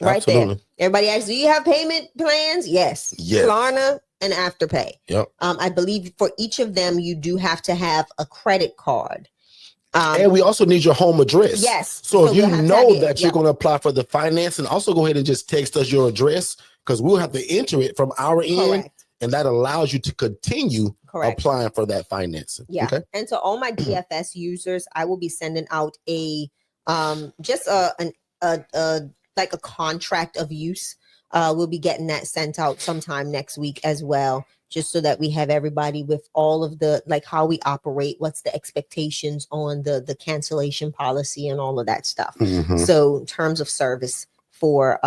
right absolutely. there. Everybody asks, do you have payment plans? Yes. Klarna and Afterpay. Yep. I believe for each of them, you do have to have a credit card. And we also need your home address. Yes. So if you know that you're going to apply for the financing, also go ahead and just text us your address, because we'll have to enter it from our end. Correct. And that allows you to continue applying for that financing. Yeah. Okay? And to all my DFS users, I will be sending out a like a contract of use. We'll be getting that sent out sometime next week as well, just so that we have everybody with all of the, like how we operate, what's the expectations on the cancellation policy and all of that stuff. So in terms of service for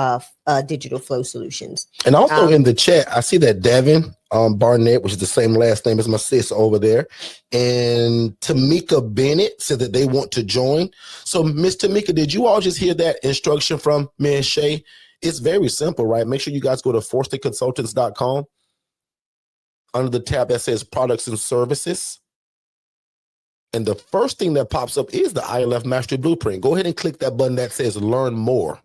Digital Flow Solutions. And also in the chat, I see that Devin Barnett, which is the same last name as my sis over there, and Tamika Bennett said that they want to join. So Miss Tamika, did you all just hear that instruction from me and Shay? It's very simple, right? Make sure you guys go to ForthingConsultants.com under the tab that says products and services. And the first thing that pops up is the ILF Mastery Blueprint. Go ahead and click that button that says learn more.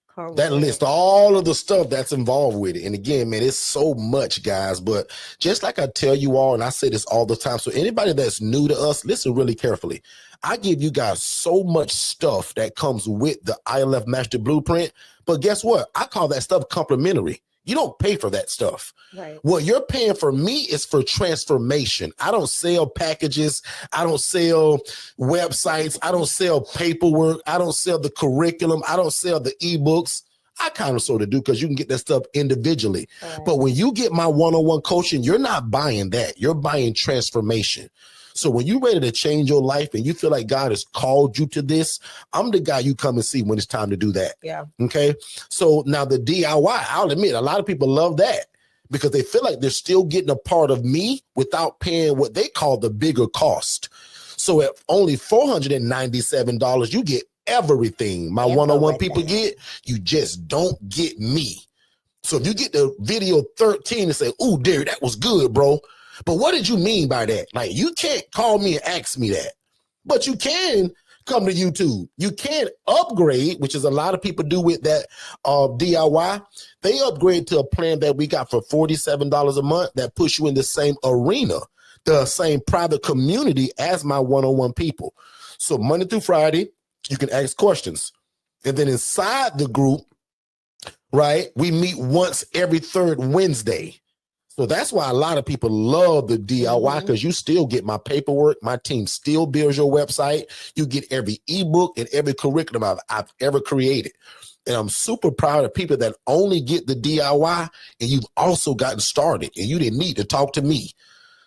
Correct. That lists all of the stuff that's involved with it. And again, man, it's so much, guys. But just like I tell you all, and I say this all the time, so anybody that's new to us, listen really carefully. I give you guys so much stuff that comes with the ILF Master Blueprint. But guess what? I call that stuff complimentary. You don't pay for that stuff. Right. What you're paying for me is for transformation. I don't sell packages. I don't sell websites. I don't sell paperwork. I don't sell the curriculum. I don't sell the ebooks. I kind of sort of do, because you can get that stuff individually. Right. But when you get my one-on-one coaching, you're not buying that. You're buying transformation. So when you're ready to change your life and you feel like God has called you to this, I'm the guy you come and see when it's time to do that. Yeah. Okay. So now the DIY, I'll admit, a lot of people love that because they feel like they're still getting a part of me without paying what they call the bigger cost. So at only $497, you get everything my one-on-one people get. You just don't get me. So if you get the video 13 and say, "Ooh, Derrick, that was good, bro. But what did you mean by that?" Like, you can't call me and ask me that. But you can come to YouTube. You can upgrade, which is a lot of people do with that DIY. They upgrade to a plan that we got for $47 a month that puts you in the same arena, the same private community as my one-on-one people. So Monday through Friday, you can ask questions. And then inside the group, right, we meet once every third Wednesday. So that's why a lot of people love the DIY, because you still get my paperwork. My team still builds your website. You get every ebook and every curriculum I've ever created. And I'm super proud of people that only get the DIY and you've also gotten started and you didn't need to talk to me.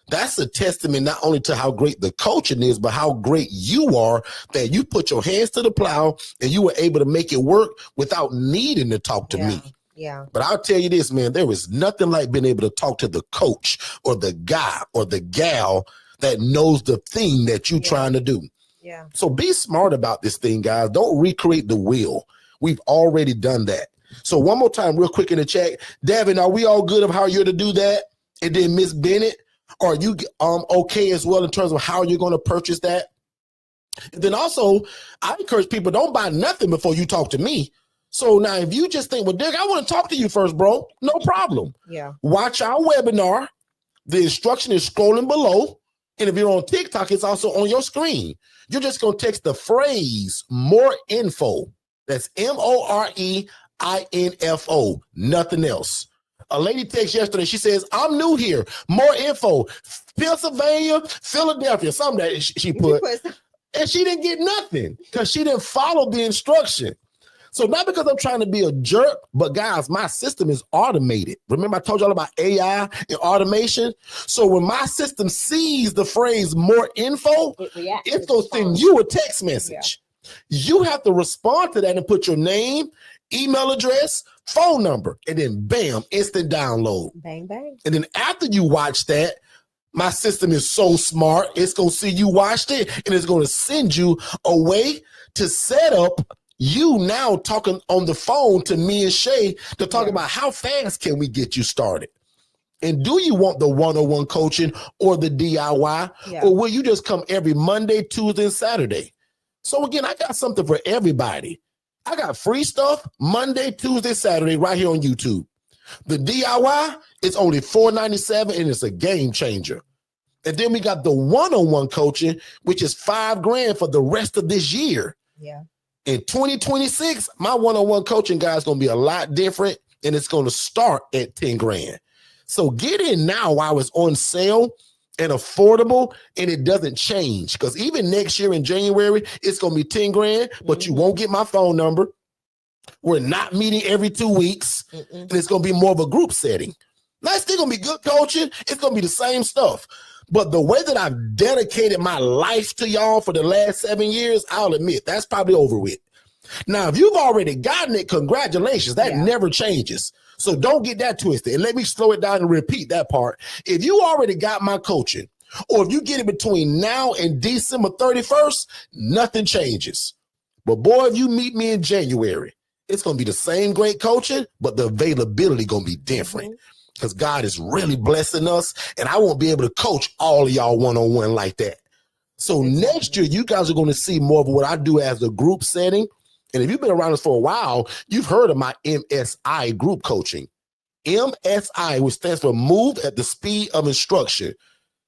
That's a testament not only to how great the coaching is, but how great you are that you put your hands to the plow and you were able to make it work without needing to talk to me. Yeah. But I'll tell you this, man, there is nothing like being able to talk to the coach or the guy or the gal that knows the thing that you're trying to do. Yeah. So be smart about this thing, guys. Don't recreate the wheel. We've already done that. So one more time, real quick in the chat. Devin, are we all good of how you're to do that? And then Miss Bennett, are you okay as well in terms of how you're going to purchase that? And then also, I encourage people, don't buy nothing before you talk to me. So now if you just think, well, Derrick, I want to talk to you first, bro. No problem. Yeah. Watch our webinar. The instruction is scrolling below. And if you're on TikTok, it's also on your screen. You're just going to text the phrase "more info." That's MOREINFO, nothing else. A lady texted yesterday. She says, "I'm new here. More info. Pennsylvania, Philadelphia," something that she put. And she didn't get nothing because she didn't follow the instruction. So not because I'm trying to be a jerk, but guys, my system is automated. Remember I told y'all about AI and automation? So when my system sees the phrase "more info," it's going to send you a text message. Yeah. You have to respond to that and put your name, email address, phone number, and then bam, instant download. Bang, bang. And then after you watch that, my system is so smart, it's going to see you watched it, and it's going to send you a way to set up you now talking on the phone to me and Shay to talk about how fast can we get you started. And do you want the one-on-one coaching or the DIY? Or will you just come every Monday, Tuesday, and Saturday? So again, I got something for everybody. I got free stuff Monday, Tuesday, Saturday right here on YouTube. The DIY is only $497 and it's a game changer. And then we got the one-on-one coaching, which is $5,000 for the rest of this year. Yeah. In 2026, my one-on-one coaching, guys, is going to be a lot different, and it's going to start at $10,000. So get in now while it's on sale and affordable, and it doesn't change. Because even next year in January, it's going to be $10,000, but you won't get my phone number. We're not meeting every 2 weeks, and it's going to be more of a group setting. Now, it's still going to be good coaching. It's going to be the same stuff. But the way that I've dedicated my life to y'all for the last 7 years, I'll admit, that's probably over with. Now, if you've already gotten it, congratulations. That never changes. So don't get that twisted. And let me slow it down and repeat that part. If you already got my coaching, or if you get it between now and December 31st, nothing changes. But boy, if you meet me in January, it's going to be the same great coaching, but the availability going to be different. Because God is really blessing us, and I won't be able to coach all of y'all one-on-one like that. So next year, you guys are going to see more of what I do as a group setting. And if you've been around us for a while, you've heard of my MSI group coaching. MSI, which stands for Move at the Speed of Instruction.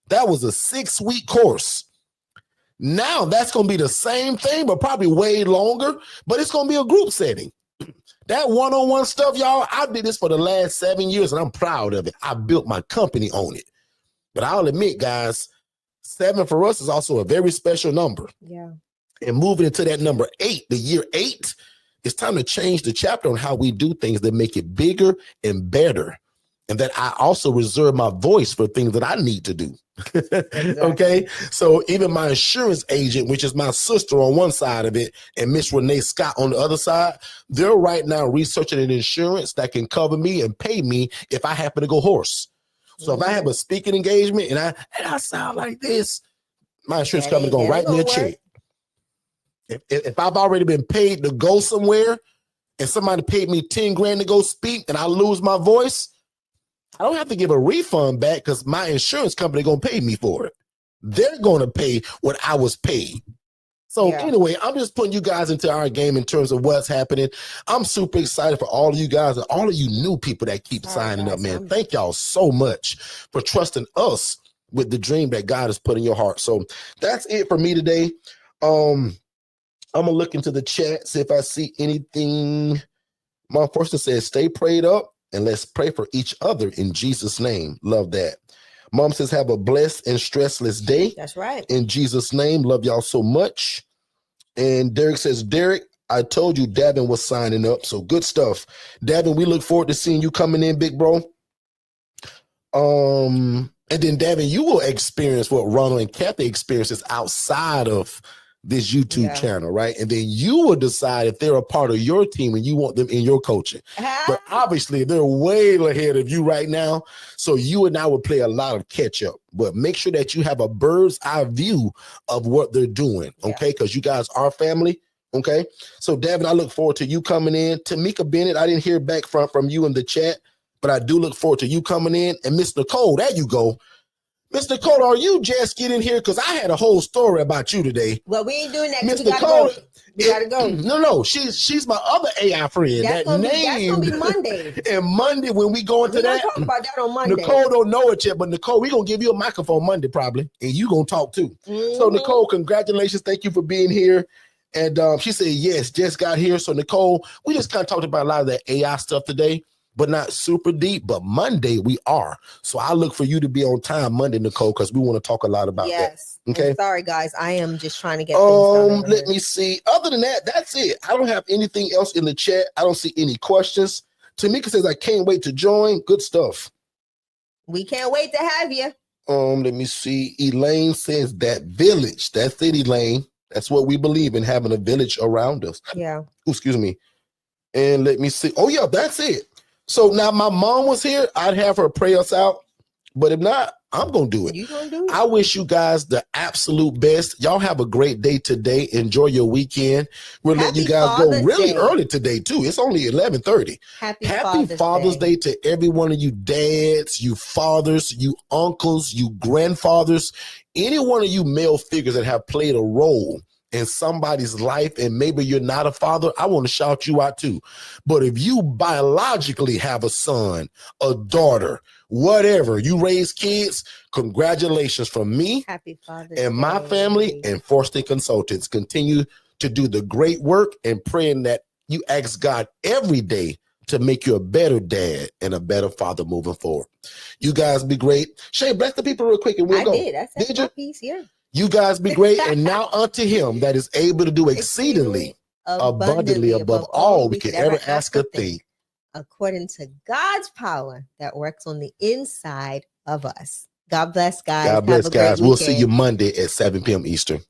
That was a 6-week course. Now that's going to be the same thing, but probably way longer, but it's going to be a group setting. That one-on-one stuff, y'all, I did this for the last 7 years, and I'm proud of it. I built my company on it. But I'll admit, guys, 7 for us is also a very special number. Yeah. And moving into that number 8, the year 8, it's time to change the chapter on how we do things that make it bigger and better. And that I also reserve my voice for things that I need to do. Exactly. Okay, so even my insurance agent, which is my sister on one side of it, and Miss Renee Scott on the other side, they're right now researching an insurance that can cover me and pay me if I happen to go hoarse. So if I have a speaking engagement and I sound like this, my insurance company gonna write me a check. If I've already been paid to go somewhere and somebody paid me 10 grand to go speak and I lose my voice, I don't have to give a refund back because my insurance company gonna pay me for it. They're gonna pay what I was paid. So anyway, I'm just putting you guys into our game in terms of what's happening. I'm super excited for all of you guys and all of you new people that keep signing up, man. Thank y'all so much for trusting us with the dream that God has put in your heart. So that's it for me today. I'm gonna look into the chat, see if I see anything. Mom Forster says, stay prayed up. And let's pray for each other in Jesus' name. Love that. Mom says, have a blessed and stressless day. That's right. In Jesus' name. Love y'all so much. And Derrick says, Derrick, I told you Davin was signing up. So good stuff. Davin, we look forward to seeing you coming in, big bro. And then Davin, you will experience what Ronald and Kathy experiences outside of this YouTube channel, right? And then you will decide if they're a part of your team and you want them in your coaching. But obviously they're way ahead of you right now. So you and I will play a lot of catch up, but make sure that you have a bird's eye view of what they're doing. Okay. Because you guys are family. Okay. So Davin, I look forward to you coming in. Tamika Bennett, I didn't hear back from you in the chat, but I do look forward to you coming in. And Miss Nicole, there you go. Miss Nicole, are you just getting here? Because I had a whole story about you today. Well, we ain't doing that. Miss Nicole, we gotta go. No, she's my other AI friend. That's gonna be Monday. And Monday when we go into that, talk about that on Monday. Nicole don't know it yet, but Nicole, we're gonna give you a microphone Monday probably, and you gonna talk too. So Nicole, congratulations. Thank you for being here. And she said, yes, just got here. So Nicole, we just kind of talked about a lot of that AI stuff today, but not super deep. But Monday we are. So I look for you to be on time Monday, Nicole, because we want to talk a lot about that. Okay. I'm sorry, guys. I am just trying to get things done. Let me see. Other than that, that's it. I don't have anything else in the chat. I don't see any questions. Tamika says, I can't wait to join. Good stuff. We can't wait to have you. Let me see. Elaine says that village. That's it, Elaine. That's what we believe in, having a village around us. Yeah. Ooh, excuse me. And let me see. Oh, yeah, that's it. So now my mom was here, I'd have her pray us out. But if not, I'm going to do it. You going to do it? I wish you guys the absolute best. Y'all have a great day today. Enjoy your weekend. We're letting you guys go really early today, too. It's only 11:30. Happy Father's Day to every one of you dads, you fathers, you uncles, you grandfathers, any one of you male figures that have played a role in somebody's life, and maybe you're not a father, I want to shout you out too. But if you biologically have a son, a daughter, whatever, you raise kids, congratulations from me and my family and Forston Consultants. Continue to do the great work and praying that you ask God every day to make you a better dad and a better father moving forward. You guys be great. Shay, bless the people real quick and we'll go. I said my piece, yeah. You guys be great. And now unto him that is able to do exceedingly abundantly above all we can ever ask or think, according to God's power that works on the inside of us. God bless, guys. God bless, guys. We'll see you Monday at 7 p.m. Eastern.